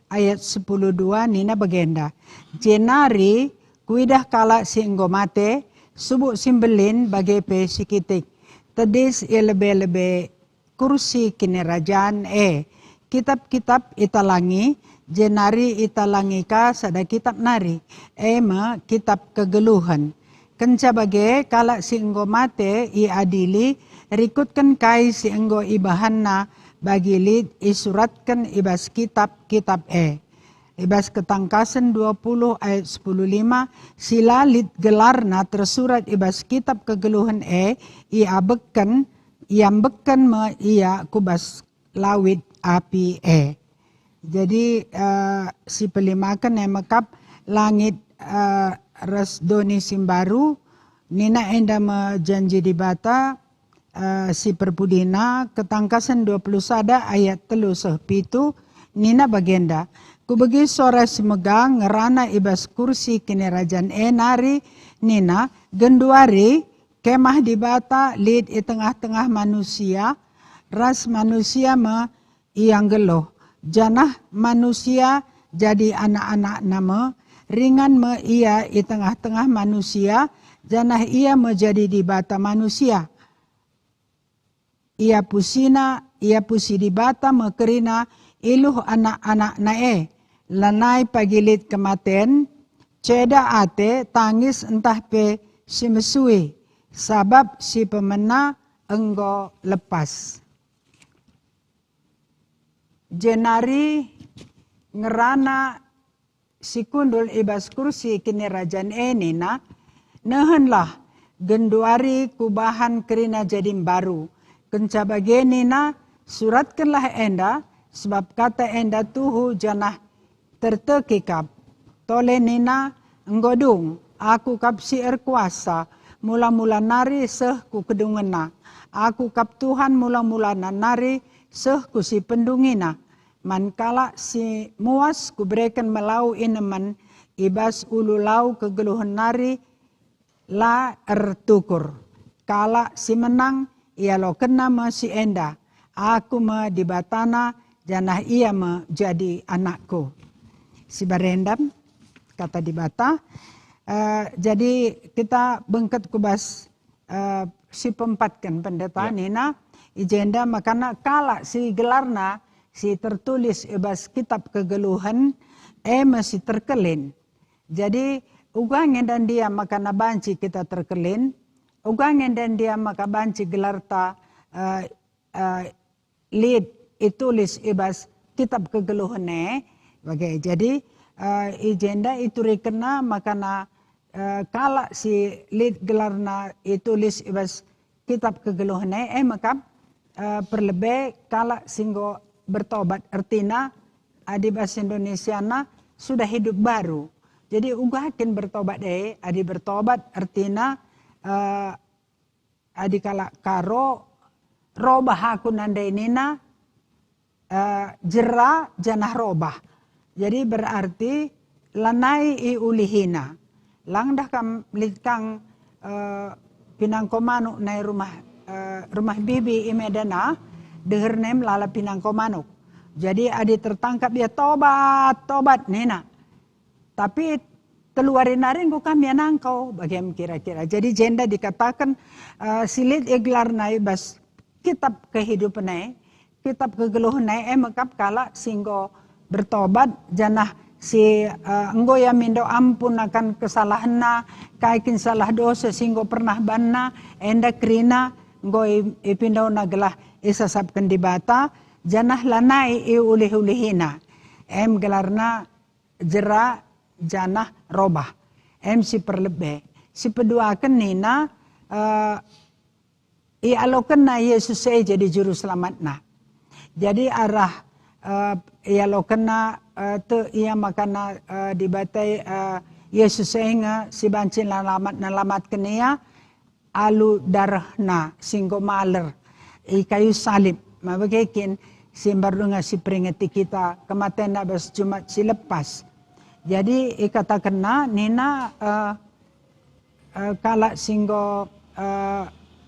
ayat 10:2 nina bagenda. Jenari kuidah kala si enggo mate subuh simbelin bagai pe sikitik. Tedis lebe-lebe kursi kinerajan kitab-kitab italangi jenari italangi ka sada kitab nari ema kitab kegeluhan. Kenca bagai kala si enggo mate i adili rikutkan kai si enggo ibahanna bagi lid isuratkan ibas kitab-kitab ibas ketangkasan 20 ayat 10:5 sila lid gelarna tersurat ibas kitab kegeluhan iambekan me ia kubas lawit api Jadi si pelimakan mekap langit resdoni simbaru nina enda janji di bata si perpudina ketangkasan 20 sada ayat 3 pitu nina bagenda ku bagi sora si megang ngerana ibas kursi kinerajan nari nina genduari kemah di bata lid di tengah-tengah manusia ras manusia iang geloh janah manusia jadi anak-anak nama ringan ia di tengah-tengah manusia janah ia menjadi di bata manusia ia pusi di bata mekerina iluh anak-anak lanai pagilit kematen ceda ate tangis entah pe si mesui sabab si pemena enggo lepas. Jenari ngerana si kundul ibas kursi kinerajan nina nehenlah genduari kubahan kerina jadi baru kenca bagenina suratkanlah enda sebab kata enda tuhu janah tertekikap tole nina nggodung aku kap si kuasa mula-mula nari seh ku kedungena aku kap Tuhan mula-mula nari seh ku si pendungina mankala si muas ku berikan melau ineman ibas ulu lau kegeluhan nari la ertukur kala si menang ia lo kena si enda aku di batana janah ia jadi anakku si barendam kata di bata jadi kita bengket kubas si pempatkan pendeta nina ijenda makana kala si gelarna si tertulis ibas kitab kegeluhan masih terkelin jadi ugangen dan dia makana banci kita terkelin ugangen dan dia maka banci gelarta lid itulis ibas kitab kegeluhan bagai jadi ijenda itu rikena makana kala si lid gelarna itulis ibas kitab kegeluhan maka perlebih kala singgo bertobat artina adi bahasa Indonesiana sudah hidup baru jadi ugakin bertobat adi bertobat artina adi kala karo robah aku nandai nina jera janah robah jadi berarti lanai i ulihina lang dah kam litkang pinangko manuk nai rumah bibi imedana dehernem lala pinangko manuk jadi adi tertangkap dia tobat nena tapi keluarin narin ko kami anangkau bagaimana kira-kira. Jadi jenda dikatakan silit iglar nai bas kitab kehidupan nai, kitab kegeluhan nai makap kala singgo bertobat janah si enggo ya mindo ampun akan kesalahan na kaikin salah dosa singgo pernah banna enda krina enggo ipindaw naglah isasapkan di bata janah lanai ulih-ulihina gelarna jera janah robah si perlebe si peduakan nina ialokan na Yesus jadi juru selamat na jadi arah ialokan na ia makana dibatai Yesus nga si bancin nalamat kenia alu darahna singgo maler kayu salib mabagikin simbar nga si peringati kita kematian na bas Jumat si lepas. Jadi ikatakan na nina kala singgo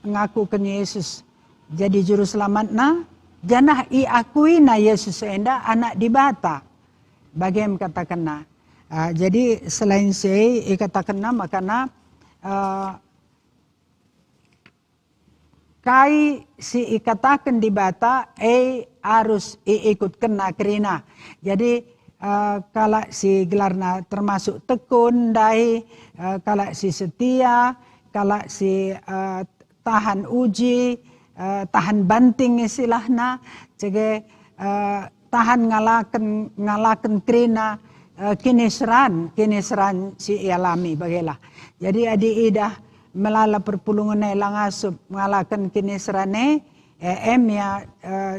ngaku ke Yesus jadi juru selamat na janah iakui na Yesus enda anak di bata bagaimana katakan na jadi selain saya ikatakan na makana kai si ikatakan di bata harus ikut kena kerina jadi kala si gelarna termasuk tekun dai kala si setia kala si tahan uji tahan banting istilahna cege tahan ngalaken krina kinisran si alami bagailah jadi adi idah melala perpulungan lang asup ngalaken kinisrane ya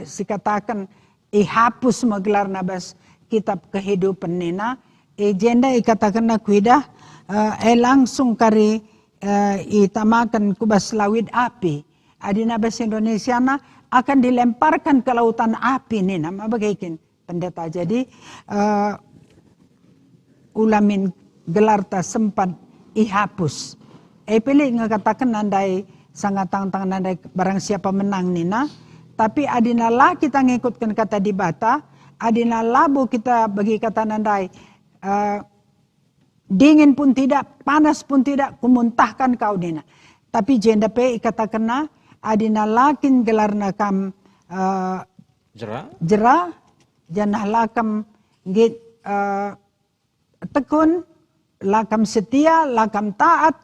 si katakan ihapus maglarna bas kitab kehidupan nina jenda ikatakan na kuidah langsung kari itamakan kubas lawid api adina bahasa Indonesia na akan dilemparkan ke lautan api nina mabagaikin pendeta jadi ulamin gelarta sempat ihapus pilih ngakatakan nandai sangat tang nandai barang siapa menang nina tapi adina lah kita ngikutkan kata di bata adina labu kita bagi kata nandai dingin pun tidak panas pun tidak kumuntahkan kau nina tapi jenda pe katakan na adina lakin gelarna kam jera janah lakam git tekun lakam setia lakam taat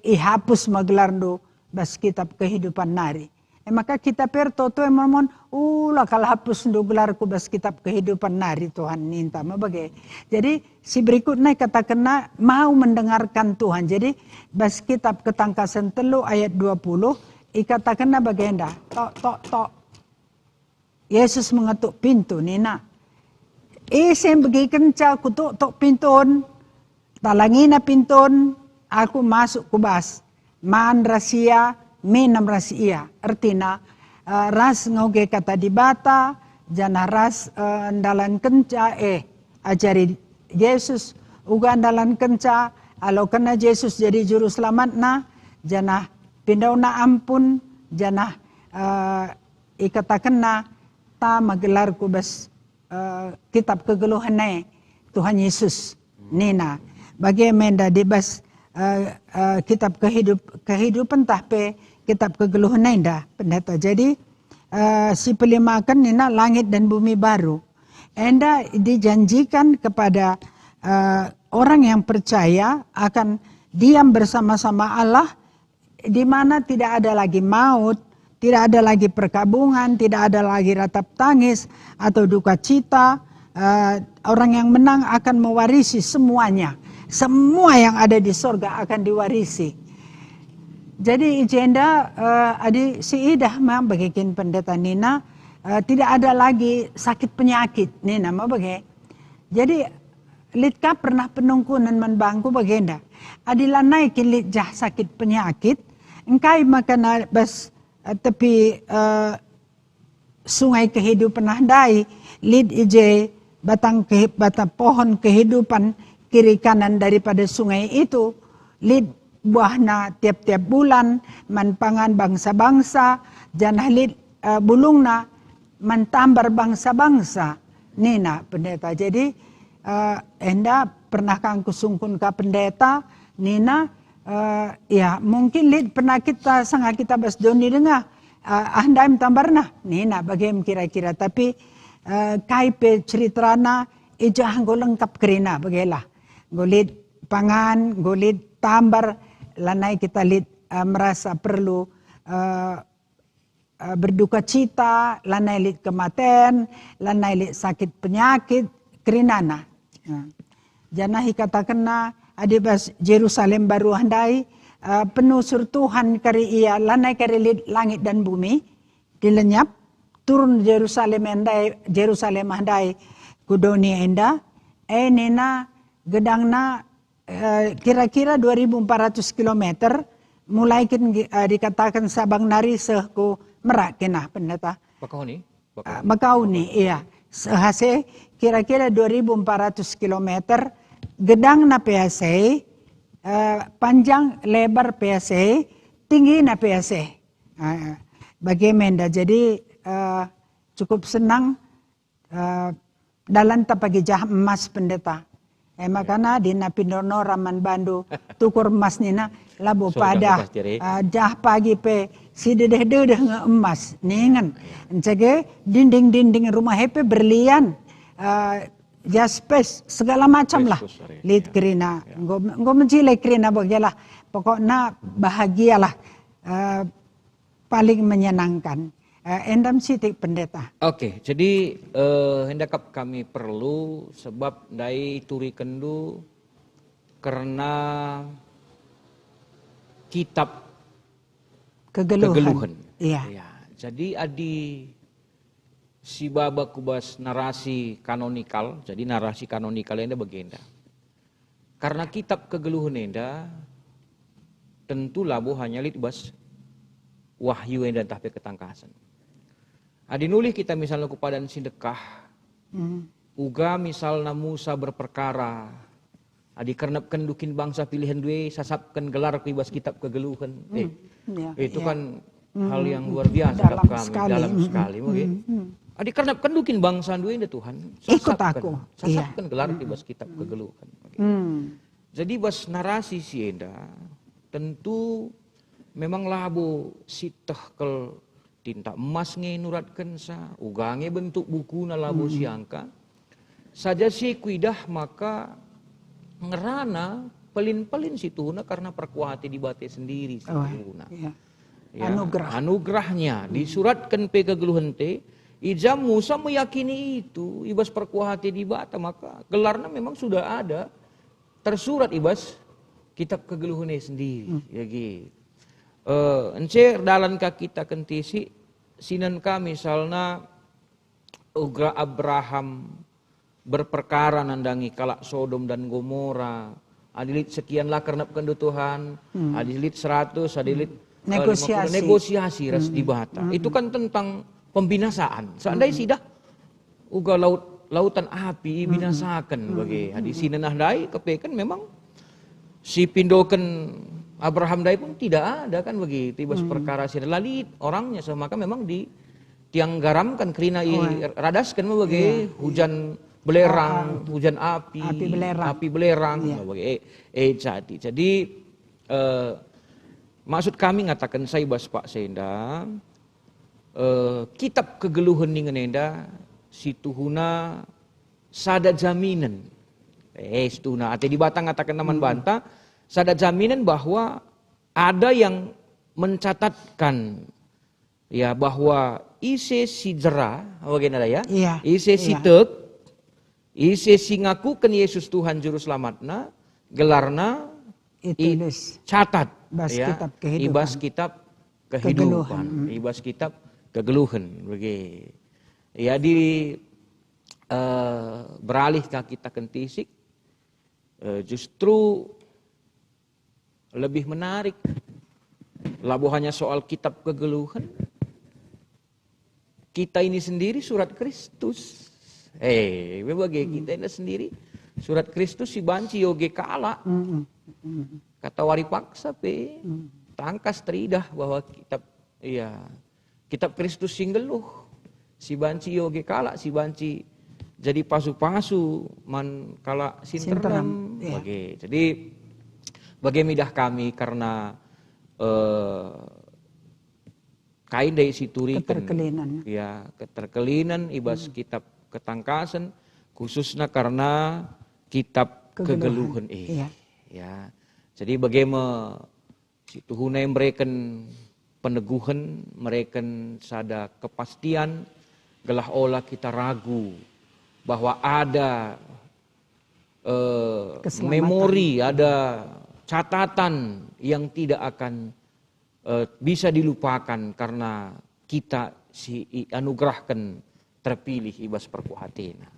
ihapus maglarndo bas kitab kehidupan nari maka kita pertoto memon ulah kalau hapus ndo gelarku bas kitab kehidupan nari Tuhan minta mabagai jadi si berikutnya katakan mau mendengarkan Tuhan jadi bas kitab ketangkasan telu ayat 20 ikatakan bagenda tok Yesus mengetuk pintu nina isem bagi kenca kutuk tok pintun talangina pintun aku masuk kubas maan rahasia minam rahasia artinya ras ngoge kata di bata jana ras andalan kenca ajari Yesus uga andalan kenca alo kena Yesus jadi juru selamat na jana pindaw na ampun jana ikatakan na ta magelar kubas kitab kegeluhan na Tuhan Yesus nina bagaimana dibas kitab kehidupan tahpe kitab kegeluhan indah pendeta jadi si pelimakan nina langit dan bumi baru enda dijanjikan kepada orang yang percaya akan diam bersama-sama Allah di mana tidak ada lagi maut tidak ada lagi perkabungan tidak ada lagi ratap tangis atau duka cita orang yang menang akan mewarisi semuanya semua yang ada di sorga akan diwarisi. Jadi jenda adi si idah mah bagikin pendeta Nina tidak ada lagi sakit penyakit Nina mah bagi. Jadi litka pernah penungkunan menbangku bagenda. Adila naikin litjah sakit penyakit engkai makan bas tepi sungai kehidupan nahdai lid ije batang pohon kehidupan kiri kanan daripada sungai itu lid buahna tiap-tiap bulan manpangan bangsa-bangsa janah lid bulungna mentambar bangsa-bangsa nina pendeta jadi hendak pernah kang kusungkun ka pendeta nina ya mungkin lid pernah kita sangat kita bas doni dengar andaim tambarna nina bagaimana kira-kira tapi kaipe ceritrana ija go lengkap kerina bagailah golid pangan golid tambar lanai kita lid merasa perlu berduka cita, lanai lid kematian, lanai lid sakit penyakit, kerinana. Jana hikatakanna adibas Jerusalem baru handai penusur Tuhan kari ia lanai kari lid langit dan bumi dilenyap turun Jerusalem handai kudoni enda nena gedangna kira-kira 2.400 kilometer mulai dikatakan Sabang Nari sehku Merak kena pendeta. Bakauni iya. Sehase kira-kira 2.400 kilometer gedang na PSA panjang lebar PSA tinggi na PSA. Bagaimana jadi cukup senang dalam tapagi jah emas pendeta. Makanya di Napindono Raman Bandu tukur emas nina labo pada jah pagi pe si dedeh emas ningan encege dinding rumah hepe berlian jaspes segala macam lah lid kerina ngo mencile kerina bagilah pokoknya bahagialah paling menyenangkan. Endam sitik pendeta. Oke, jadi hendak kami perlu sebab dai turi kendu karena kitab kegeluhan. Iya. Ya, jadi adi si baba kubas narasi kanonikal, jadi narasi kanonikal enda begenda. Karena kitab kegeluhan enda tentu labu hanya litbas wahyu enda tapi ketangkasan. Adi nulih kita misalnya kepada sindekah, uga misalnya Musa berperkara, adi kernepkan dukin bangsa pilihan dua, sasapkan gelar kibas kitab kegeluhan. Itu kan hal yang luar biasa dalam sekali. Adi kernepkan dukin bangsa dua ini Tuhan, sasapkan gelar kibas kitab kegeluhan. Jadi bas narasi si enda, tentu memang labu sitah kel tinta emas nuratkan sa, ugange bentuk buku na labu siangka. Saja si kuidah maka ngerana pelin-pelin situna karena perkuati dibate sendiri situna. Ya, anugerahnya disuratkan pe kegeluhan te, ijam Musa meyakini itu, ibas perkuati dibata maka gelarnya memang sudah ada tersurat ibas kitab kegeluhan sendiri. Ya gitu. Ence dalam kita kentisi sinan ka misalna ugra Abraham berperkara nandangi kalak Sodom dan Gomora adilit sekian lah karena Tuhan adilit 100 adilit negosiasi ras dibata itu kan tentang pembinasaan seandainya sidah uga lautan api binasakan bagi hadis sinan ahdai kepekan memang si pindoken Abraham dai pun tidak ada kan begitu bas perkara sih lalit orangnya maka memang di tiang garam kan kerina radaskan bagi hujan belerang hujan api belerang bagi jadi maksud kami ngatakan saya bas Pak Senda kitab kegeluhan dengan enda situhuna sada jaminan situhuna ate di batang ngatakan naman banta sada jaminan bahwa ada yang mencatatkan ya bahwa ise si jera bagaimana ya ise si tek ise si ngakukan Yesus Tuhan juru selamatna gelarna catat ya ibas kitab kehidupan ibas kitab kegeluhan bagi ya di beralih ke kita kentisik justru lebih menarik. Labu hanya soal kitab kegeluhan. Kita ini sendiri surat Kristus. Bagi kita ini sendiri surat Kristus si banci yoge kala. Kata wari paksa pe. Tangkas teridah bahwa kitab Kristus singgeluh. Si banci yoge kala si banci jadi pasu-pasu man kala sinteram Sinteram, iya. bagi. Jadi bagi midah kami karena kain dari situriken Keterkelinan. ya keterkelinan ibas kitab ketangkasan khususnya karena kitab kegeluhan Iya. ya. Jadi bagaimana situ hunai mereken peneguhan, mereken sada kepastian, gelah olah kita ragu bahwa ada Keselamatan. memori, ada catatan yang tidak akan bisa dilupakan karena kita anugerahkan terpilih ibas perkuhatina.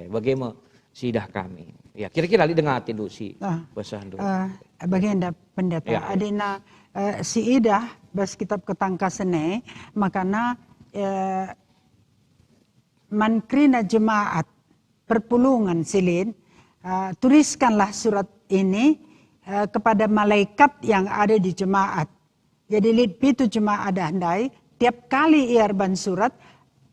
Bagaimana sidah kami. Ya kira-kira li dengar dulu si basahan dulu. Baginda pendeta, Ya. adina si idah bas kitab ketangkasane makana mankrina jemaat perpulungan silin tuliskanlah surat ini kepada malaikat yang ada di jemaat. Jadi lid pitu jemaat handai tiap kali iarban surat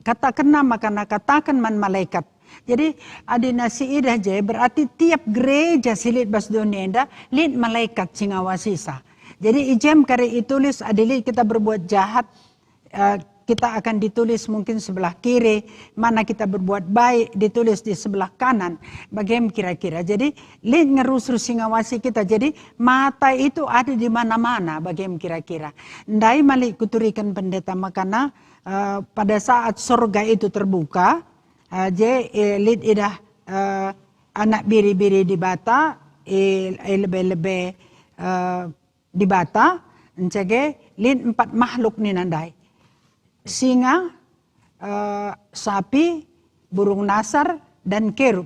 katakan makana katakan man malaikat. Jadi adina si idah je berarti tiap gereja silit bas dunia lid malaikat singawasisa. Jadi ijem kare itulis adilit kita berbuat jahat kita akan ditulis mungkin sebelah kiri, mana kita berbuat baik ditulis di sebelah kanan. Bagaimana kira-kira? Jadi lid ngerus-rus ngawasi kita. Jadi mata itu ada di mana-mana. Bagaimana kira-kira? Ndai malik kuturikan pendeta makana pada saat surga itu terbuka, lid idah anak biri-biri di bata, lebih-lebih di bata, encege lid 4 makhluk ni nandai. Singa, sapi, burung nasar, dan kerub.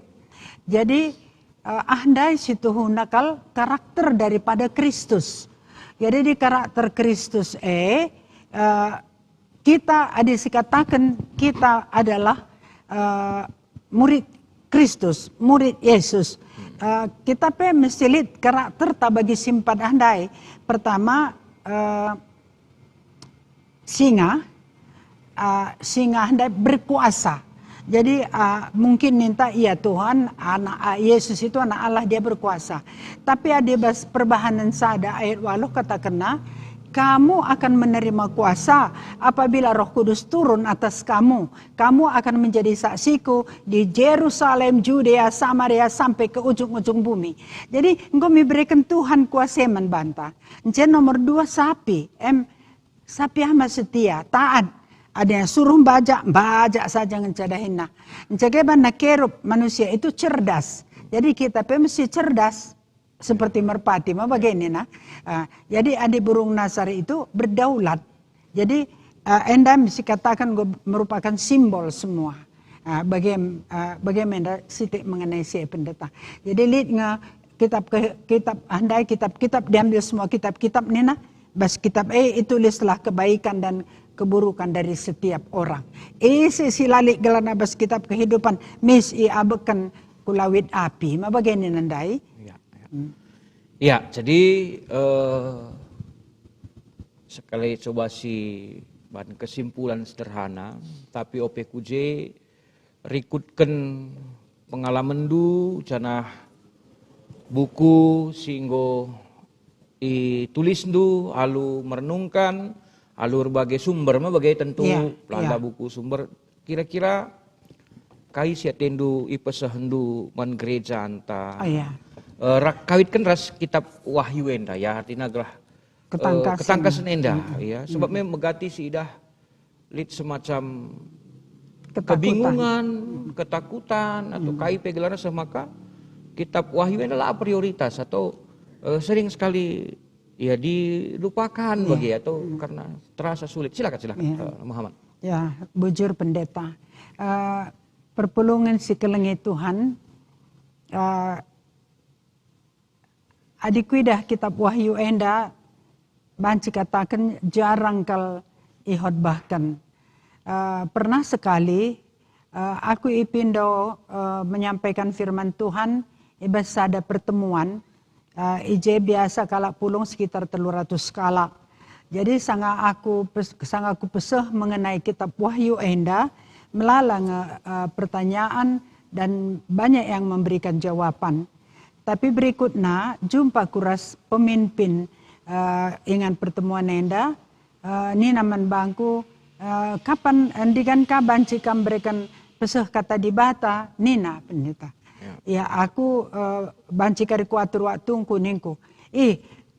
Jadi andai situ nakal karakter daripada Kristus. Jadi di karakter Kristus kita ada dikatakan kita adalah murid Kristus, murid Yesus. Kita mesti lihat karakter tak bagi simpan andai. Pertama singa hendak berkuasa. Jadi mungkin minta iya Tuhan, anak Yesus itu anak Allah dia berkuasa. Tapi ada perbahanan sada ayat 8 kata kena kamu akan menerima kuasa apabila Roh Kudus turun atas kamu. Kamu akan menjadi saksiku di Yerusalem, Judea, Samaria sampai ke ujung-ujung bumi. Jadi engkau memberikan Tuhan kuasa membantah. Nomor 2 sapi. Sapi amat setia, taat. Ada yang suruh bajak saja ngecadahin. Ngecadahin kerub manusia itu cerdas. Jadi kita mesti cerdas. Seperti merpati, begini jadi adik burung nasar itu berdaulat. Jadi enda mesti katakan merupakan simbol semua. Bagaimana sitik mengenai si pendeta. Jadi lihat kitab andai kitab diambil semua kitab nina. Bas kitab itu listlah kebaikan dan keburukan dari setiap orang. Silalik gelana bas kitab kehidupan mis abekan kulawit api. Begini nandai. Ya, jadi sekali coba kesimpulan sederhana, tapi OPQJ rikutkan pengalaman du janah buku singgo tulis du alu merenungkan alur bagai sumber bagai tentu pelanda buku sumber kira-kira kai siatendu ipesahendu man gereja anta. Kawitkan ras kitab Wahyu enda ya artinya adalah ketangkasan enda ya sebabnya megati si idah lit semacam kebingungan, ketakutan atau kai pegelarna semaka kitab Wahyu enda lah prioritas atau sering sekali ya dilupakan bagi atau karena terasa sulit. Silakan Muhammad. Ya, bujur pendeta. Perpulungan si kelengi Tuhan adikku dah kitab Wahyu enda banci katakan jarang kal ihod bahkan pernah sekali aku ipindo menyampaikan firman Tuhan ibas ada pertemuan ije biasa kala pulung sekitar 300 kala. Jadi sangat aku pesah mengenai kitab Wahyu enda melalang pertanyaan dan banyak yang memberikan jawaban. Tapi berikutnya jumpa kuras pemimpin ingat pertemuan enda Nina manbangku kapan endikan ka banci kam berikan pesah kata di bata Nina pendeta. Ya aku banci kari kuatur waktu ningku.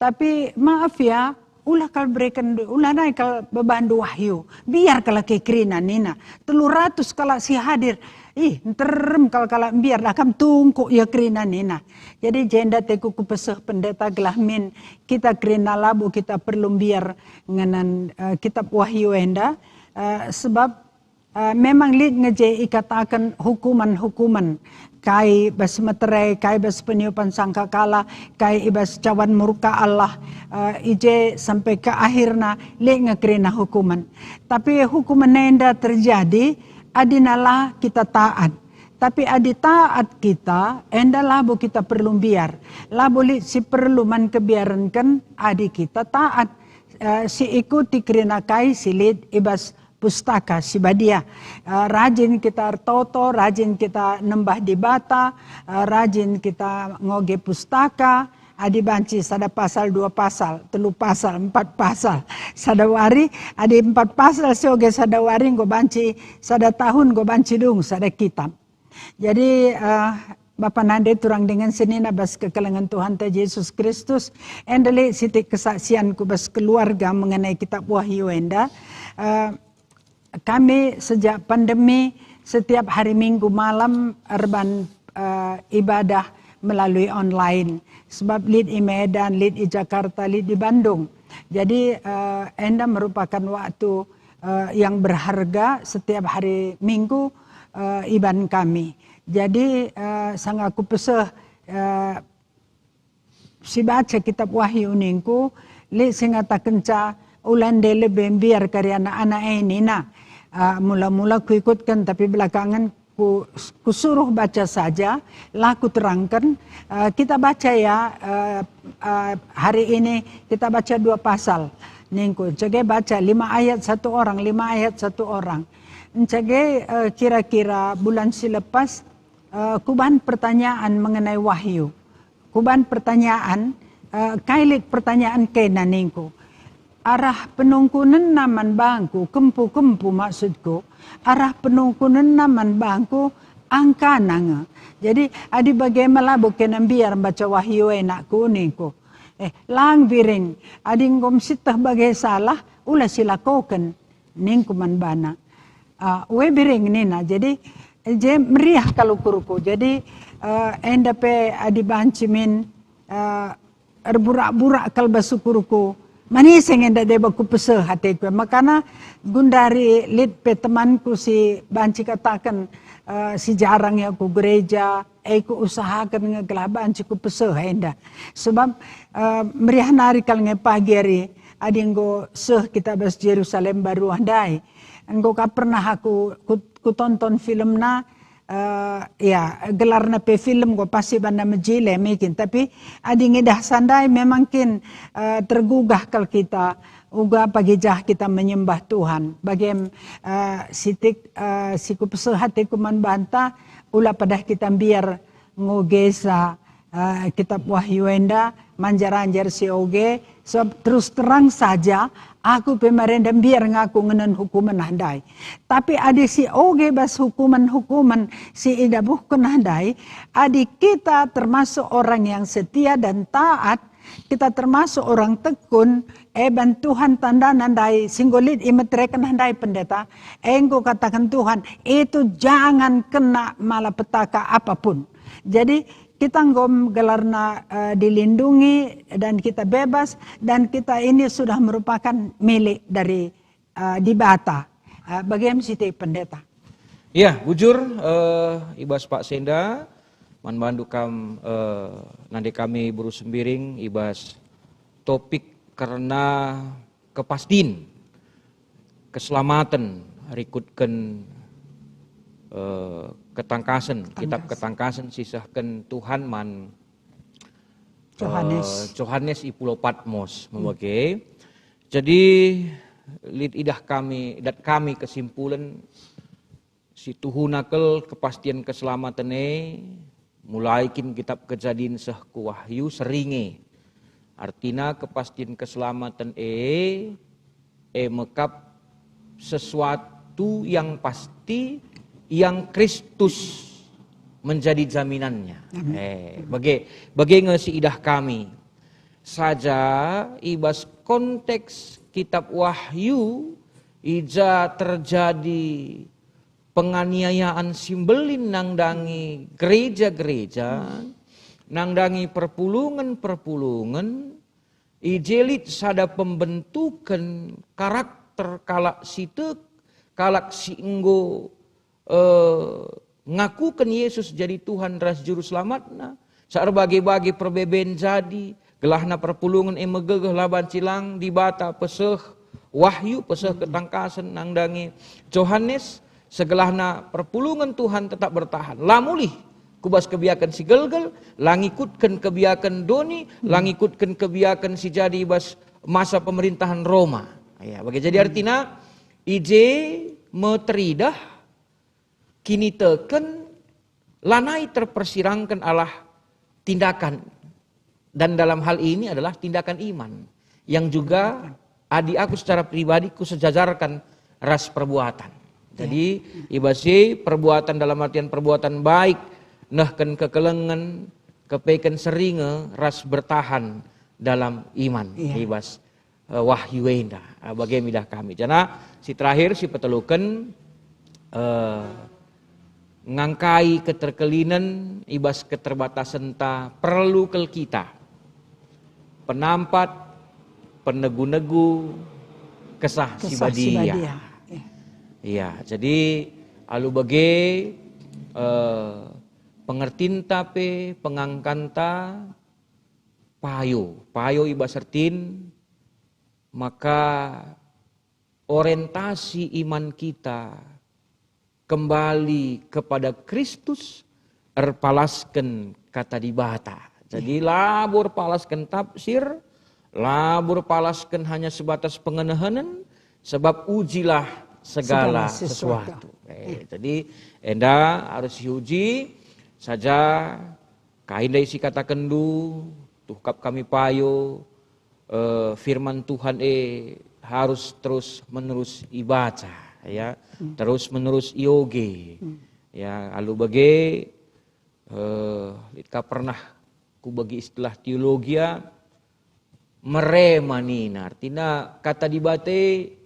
Tapi maaf ya, ulah kal berikan ulah naik kal bebandu wahyu. Biar kala kekrina Nina. 300 kala si hadir. Terem kala biar akam tungku ya krina Nina. Jadi jenda teku kupesah pendeta gelahmin kita krina labu kita perlu biar ngenan kitab wahyu enda sebab memang lid ngeje ikatakan hukuman-hukuman kai bas meterai, kai bas peniupan sangkakala, kai ibas cawan murka Allah, ije sampai ke akhirna lid ngekrina hukuman. Tapi hukuman nenda terjadi, adinalah kita taat. Tapi adi taat kita, enda labu kita perlu biar. Labu li si perlu man kebiarankan adi kita taat. Si ikuti krina kai silit ibas pustaka si badia. Rajin kita toto, rajin kita nembah di bata, rajin kita ngoge pustaka. Adi banci sada pasal 2 pasal, 3 pasal, 4 pasal. Sadawari adi 4 pasal sioge sadawari go banci sada tahun go banci dung sada kitab. Jadi Bapak Nande turang dengan senina bas kekelangan Tuhan ta Yesus Kristus. Endele sitik kesaksianku bas keluarga mengenai kitab Wahyu enda. Kami sejak pandemi setiap hari Minggu malam urban ibadah melalui online. Sebab lead di Medan, lead di Jakarta, lead di Bandung. Jadi enda merupakan waktu yang berharga setiap hari Minggu iban kami. Jadi sangat aku pesah si baca kitab Wahyu ningku, lead singata kenca ulan dele biar karya anak-anak ini nah. Mula-mula ku ikutkan tapi belakangan kusuruh baca saja, laku terangkan. Kita baca ya, hari ini kita baca 2 pasal. Ningku, jage baca 5 ayat 1 orang, 5 ayat 1 orang. Jage kira-kira bulan selepas, kuban pertanyaan mengenai wahyu. Kuban pertanyaan, kailit pertanyaan kena ningku. Arah penungkunan naman bangku, kempu-kempu maksudku. Arah penungkunan naman bangku, angka nanga. Jadi adi bagaimana bukan biar baca wahyu enak kuningku. Lang biring, adi ngom sitah bagai salah, ulah silakokan. Ningku man bana. We biring nina, jadi meriah kalau kuruku. Jadi endape adi bancimin, erburak-burak kalbasu kuruku. Manising enda deba ku pesah hatiku. Makana gundari lit pe temanku si banci katakan si jarang ya ku gereja, ku usahakan ngegelah banci ku pesah enda. Sebab meriah nari kal nge pagi hari adinggo seh kita bas Yerusalem baru andai. Engko ka pernah aku tonton filmna ya gelarna pe film go pasti banda mejile mikin tapi adi ngedah sandai memang kin tergugah kal kita uga pagi jah kita menyembah Tuhan bagem sitik siku pesehatiku man banta ulah pada kita biar ngogesa kitab Wahyu enda manjar-anjar si oge sebab terus terang saja aku pemerintah biar ngaku ngenen hukuman handai. Tapi adi si oge bas hukuman si ida bukan handai. Adi kita termasuk orang yang setia dan taat. Kita termasuk orang tekun. Ban Tuhan tanda nandai. Singgolit imetrekan handai pendeta. Engko katakan Tuhan itu jangan kena malapetaka apapun. Jadi kita ngom gelarna dilindungi dan kita bebas dan kita ini sudah merupakan milik dari di bata. Bagaimana sih pendeta? Ya, bujur ibas Pak Senda man bandu kam nanti kami buru sembiring ibas topik karena kepastin keselamatan rikutkan ketangkasan, kitab ketangkasan sisahkan Tuhan man Johannes i Pulau Patmos membagai. Jadi lid idah kami kesimpulan si tuhunakel kepastian keselamatan mulai kin kitab Kejadian seh ku Wahyu seringe. Artinya kepastian keselamatan mekap sesuatu yang pasti yang Kristus menjadi jaminannya. Bagi ngesi idah kami saja ibas konteks kitab Wahyu ija terjadi penganiayaan simbelin nangdangi gereja-gereja, nangdangi perpulungan-perpulungan, ijelit sada pembentukan karakter kalak sitek, kalak si enggo ngakukan Yesus jadi Tuhan ras juru selamatna, saat bagi-bagi perbeben jadi, gelahna perpulungan megegeh laban cilang di bata peseh Wahyu, peseh ketangkasan nangdangi Yohanes, segelahna perpulungan Tuhan tetap bertahan. Lamulih kubas kebiakan si gelgel, langikutkan kebiakan doni, langikutkan kebiakan si jadi ibas masa pemerintahan Roma. Ya, bagi jadi artinya ije meteridah kini teken lanai terpersirangkan Allah tindakan, dan dalam hal ini adalah tindakan iman yang juga adi aku secara pribadi ku sejajarkan ras perbuatan. Jadi ibasi perbuatan dalam artian perbuatan baik, nahken kekelengan, kepeken seringe, ras bertahan dalam iman. Ibas Wahyu enda bagi midah kami. Jana si terakhir si petelukan ngangkai keterkelinan ibas keterbatasan ta perlu kel kita. Penampat penegu-negu kesah si badia. Iya, jadi alu bage pengertin tape pengangkanta payo ibasertin, maka orientasi iman kita kembali kepada Kristus erpalasken kata dibata. Jadi labur palasken tafsir, labur palasken hanya sebatas pengenahanan, sebab ujilah segala sesuatu. Jadi enda harus diuji saja kain dari si kata kendu, tuhkap kami payo, firman Tuhan harus terus menerus ibaca, ya, terus menerus ioge, ya, alu bage, litka pernah ku bagi istilah teologia meremanina, artinya kata dibate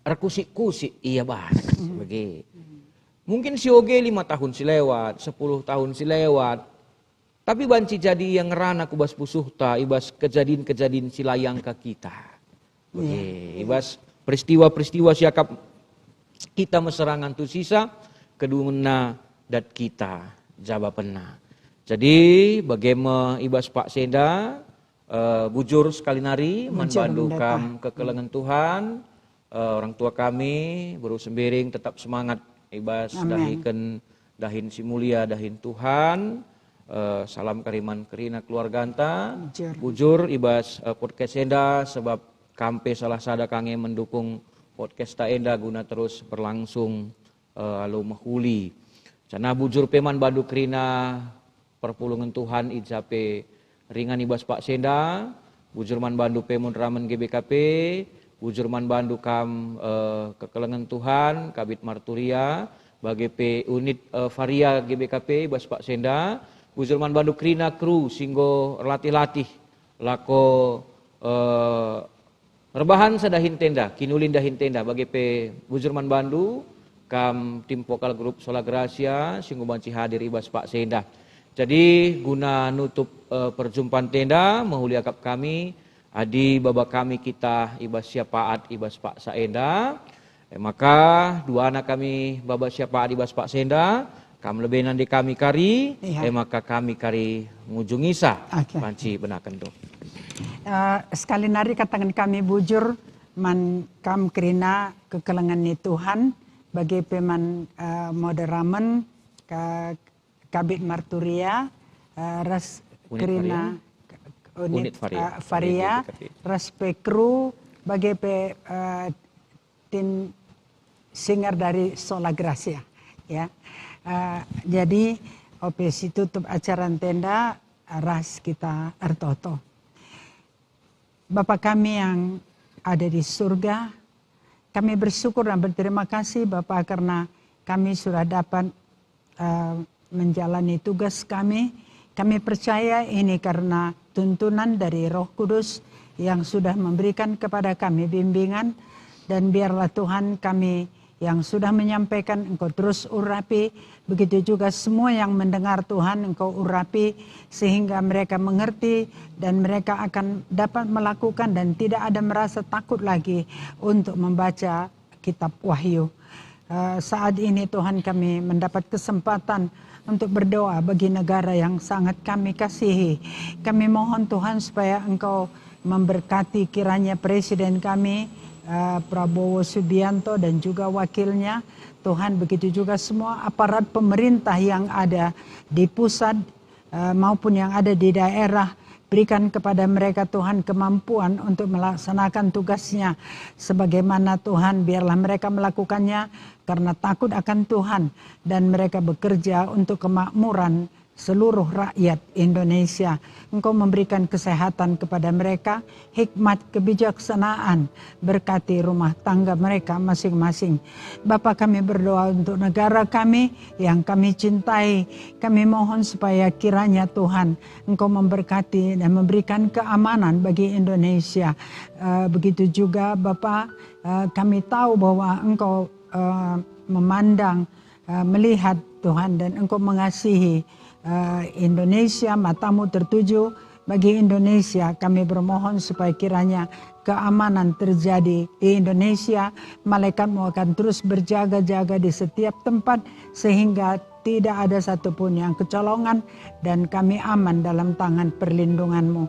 erkusik-kusik iya bahas bagi. Mungkin si oge 5 tahun silewat, 10 tahun silewat, tapi banci jadi yang ngerana kubas pusuhta, ibas kejadian-kejadian silayang ke kita. Bagi, ibas peristiwa-peristiwa siakap kita meserangan tu sisa, keduna dat kita jawabanna. Jadi bagaimana ibas Pak Senda bujur sekali nari membantu kam kekelengan Tuhan, orang tua kami buru sembering tetap semangat ibas dahin si mulia dahin Tuhan. Salam kariman kerina keluarga anta bujur ibas podcast Senda, sebab kampe salah sada kange mendukung podcast ta enda guna terus berlangsung alu mahuli. Cana bujur peman badu kerina perpulungan Tuhan ijape ringan ibas Pak Senda, bujurman bandu pemun ramen GBKP, bujurman bandu kam kekelengan Tuhan, Kabit Marturia, bagi P unit Varia GBKP ibas Pak Senda, bujurman bandu krina kru singgo latih-latih lako rebahan sedahin tenda, kinulin dahin tenda, bagi P bujurman bandu kam tim vokal grup Sola Gracia, singgo banci hadir ibas Pak Senda. Jadi guna nutup perjumpaan tenda mehuliakap kami adi baba kami kita ibas syafaat ibas Pak Saenda, maka dua anak kami baba syafaat ibas Pak Senda kam lebih nanti kami kari maka kami kari ngujungisa panci benakan do. Sekali nari katakan kami bujur man kam kerina kekelengan ni Tuhan bagi peman moderamen Kabit Marturia, ras kerina unit Varia, ras pe kru bagi pe tim singer dari Sola Gracia, ya. Jadi opesi tutup acara tenda ras kita artoto. Bapa kami yang ada di surga, kami bersyukur dan berterima kasih Bapa karena kami sudah dapat menjalani tugas kami. Kami percaya ini karena tuntunan dari Roh Kudus yang sudah memberikan kepada kami bimbingan, dan biarlah Tuhan kami yang sudah menyampaikan Engkau terus urapi, begitu juga semua yang mendengar Tuhan Engkau urapi sehingga mereka mengerti dan mereka akan dapat melakukan dan tidak ada merasa takut lagi untuk membaca kitab Wahyu. Saat ini Tuhan kami mendapat kesempatan untuk berdoa bagi negara yang sangat kami kasihi. Kami mohon Tuhan supaya Engkau memberkati kiranya Presiden kami, Prabowo Subianto dan juga wakilnya. Tuhan begitu juga semua aparat pemerintah yang ada di pusat maupun yang ada di daerah. Berikan kepada mereka Tuhan kemampuan untuk melaksanakan tugasnya. Sebagaimana Tuhan biarlah mereka melakukannya karena takut akan Tuhan. Dan mereka bekerja untuk kemakmuran seluruh rakyat Indonesia. Engkau memberikan kesehatan kepada mereka, hikmat, kebijaksanaan, berkati rumah tangga mereka masing-masing. Bapa kami berdoa untuk negara kami yang kami cintai. Kami mohon supaya kiranya Tuhan Engkau memberkati dan memberikan keamanan bagi Indonesia. Begitu juga Bapa, kami tahu bahwa Engkau memandang, melihat Tuhan dan Engkau mengasihi Indonesia, matamu tertuju bagi Indonesia. Kami bermohon supaya kiranya keamanan terjadi di Indonesia. Malaikatmu akan terus berjaga-jaga di setiap tempat sehingga tidak ada satupun yang kecolongan dan kami aman dalam tangan perlindunganmu.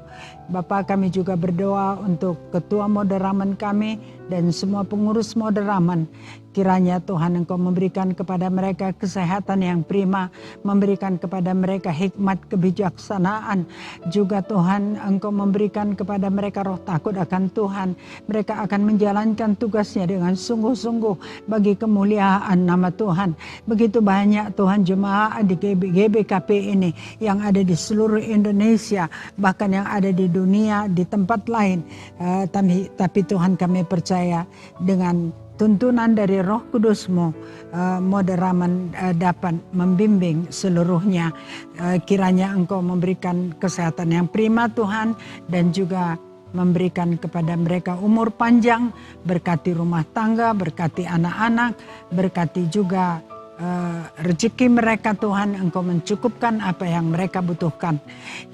Bapa, kami juga berdoa untuk ketua moderamen kami dan semua pengurus moderamen. Kiranya Tuhan Engkau memberikan kepada mereka kesehatan yang prima, memberikan kepada mereka hikmat kebijaksanaan. Juga Tuhan Engkau memberikan kepada mereka roh takut akan Tuhan. Mereka akan menjalankan tugasnya dengan sungguh-sungguh bagi kemuliaan nama Tuhan. Begitu banyak Tuhan jemaat di GBKP ini yang ada di seluruh Indonesia, bahkan yang ada di dunia, di tempat lain. Tapi Tuhan kami percaya dengan tuntunan dari Roh Kudus-Mu, moderamen dapat membimbing seluruhnya. Kiranya Engkau memberikan kesehatan yang prima Tuhan, dan juga memberikan kepada mereka umur panjang, berkati rumah tangga, berkati anak-anak, berkati juga rezeki mereka Tuhan. Engkau mencukupkan apa yang mereka butuhkan.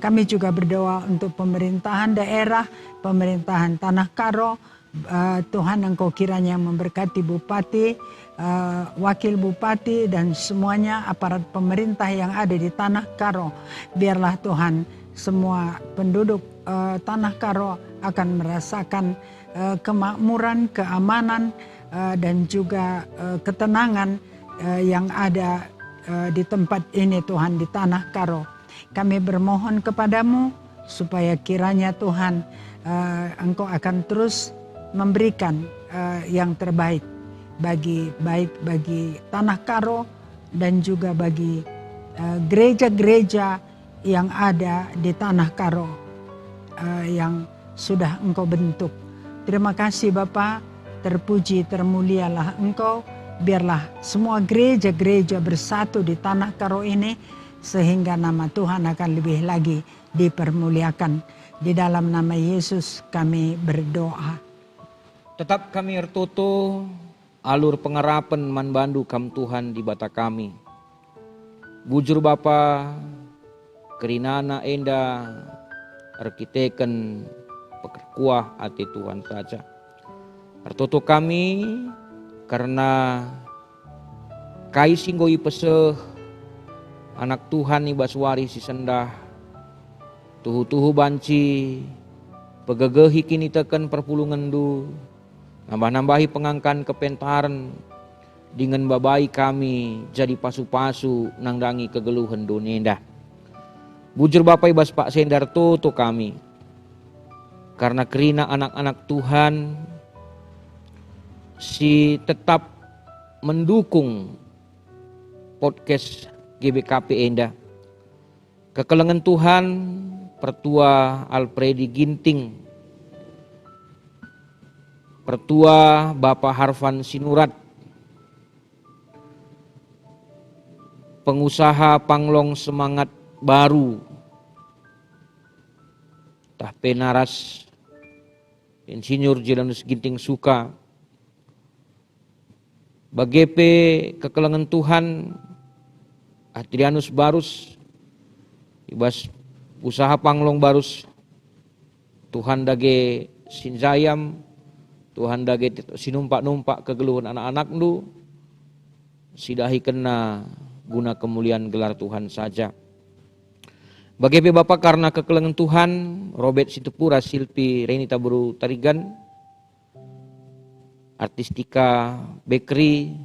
Kami juga berdoa untuk pemerintahan daerah, pemerintahan Tanah Karo. Tuhan Engkau kiranya memberkati bupati, wakil bupati dan semuanya aparat pemerintah yang ada di Tanah Karo. Biarlah Tuhan semua penduduk Tanah Karo akan merasakan kemakmuran, keamanan dan juga ketenangan yang ada di tempat ini Tuhan, di Tanah Karo. Kami bermohon kepadamu supaya kiranya Tuhan Engkau akan terus memberikan yang terbaik bagi Tanah Karo dan juga bagi gereja-gereja yang ada di Tanah Karo yang sudah Engkau bentuk. Terima kasih Bapa, terpuji termulialah Engkau. Biarlah semua gereja-gereja bersatu di Tanah Karo ini sehingga nama Tuhan akan lebih lagi dipermuliakan. Di dalam nama Yesus kami berdoa. Tetap kami ertoto alur pengarapan manbandu kam Tuhan di bata kami. Bujur Bapa, kerinana enda arkiteken pekerkuah ati Tuhan saja. Ertoto kami karena kai singgoi peseh anak Tuhan ni baswari si sendah. Tuhu-tuhu banci pegegehi kini teken perpulungan du. Nambah-nambahi pengangkan kepentaran dengan babai kami jadi pasu-pasu nangdangi kegeluhan donenda. Bujur Bapak Ibas Pak Sendar tutu kami. Karena kerina anak-anak Tuhan si tetap mendukung podcast GBKP Enda. Kekelengan Tuhan Pertua Alfredi Ginting, Pertua Bapak Harvan Sinurat, pengusaha Panglong Semangat Baru, Tah Penaras, Insinyur Jelanus Ginting Suka, Bagepe Kekelengan Tuhan Adrianus Barus, ibas usaha Panglong Barus, Tuhan dage sinjayam, Tuhan dage sinumpak-numpak kegeluhan anak-anak lu, sidahi kena guna kemuliaan gelar Tuhan saja. Bagepe Bapak karena kekelengan Tuhan, Robert Situpura, Silpi Renita Buru Tarigan, Artistika Bakery,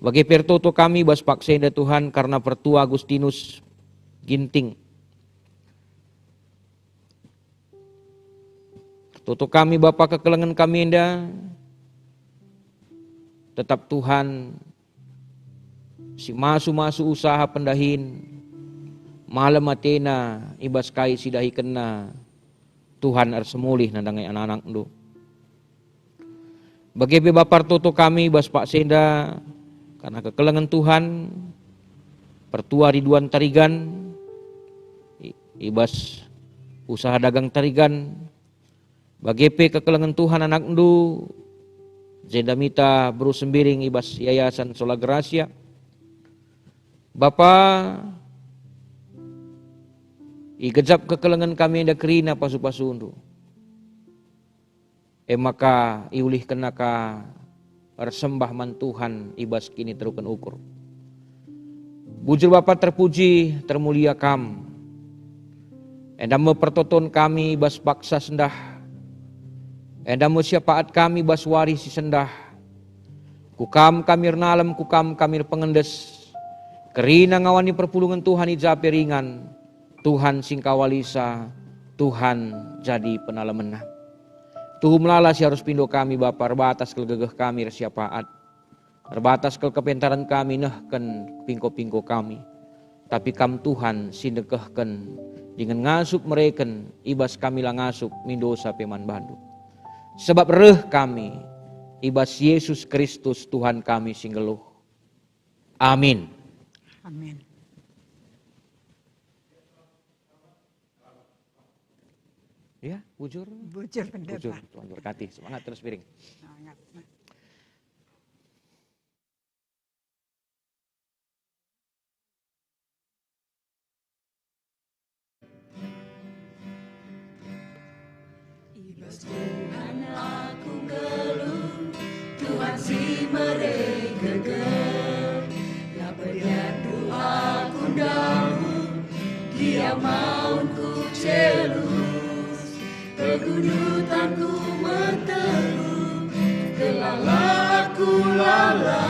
bagi pertoto kami bas paksenda Tuhan karena Pertua Agustinus Ginting. Pertoto kami Bapak kekelengan kami Enda, tetap Tuhan si masu-masu usaha pendahin, malam matena ibas kai sidahi kena Tuhan arsemulih nandangai anak-anak lu. Bagi Bapak Toto kami bas Pak Senda karena kekelengan Tuhan, Pertua Ridwan Tarigan, ibas usaha dagang Tarigan, bagi kekelengan Tuhan anak ndu, Zendamita Bru Sembiring ibas Yayasan Sola Gracia, Bapak igejap kekelengan kami enda kerina pasu-pasu ndu. Maka iulih kenaka bersembah man Tuhan ibas kini terukan ukur. Bujur Bapa terpuji termulia kam. Endam pertoton kami ibas paksa sendah. Endam syafaat kami ibas warisi sendah. Kukam kamir nalam kukam kamir pengendes. Kerina ngawani perpulungan Tuhan ijape ringan. Tuhan singkawalisa. Tuhan jadi penalamenah. Tuh melala si harus pindo kami Bapa, terbatas kelgegeh kami resyapaat. Terbatas kel kepentaran kami nehken pingko-pingko kami. Tapi kam Tuhan sindekehken dengan ngasup mereken ibas kami lang ngasup mindosa peman bandu. Sebab reh kami ibas Yesus Kristus Tuhan kami singgeluh. Amin. Amin. Ya, bujur. Bujur pendeta. Bujur, Tuhan berkati. Semangat terus piring. Semangat. Ibas Tuhan aku geluh, Tuhan si mereka ger. Laperian doa ku dahu, dia maunku celus. Kegunutanku menteluh, kelalaku lala.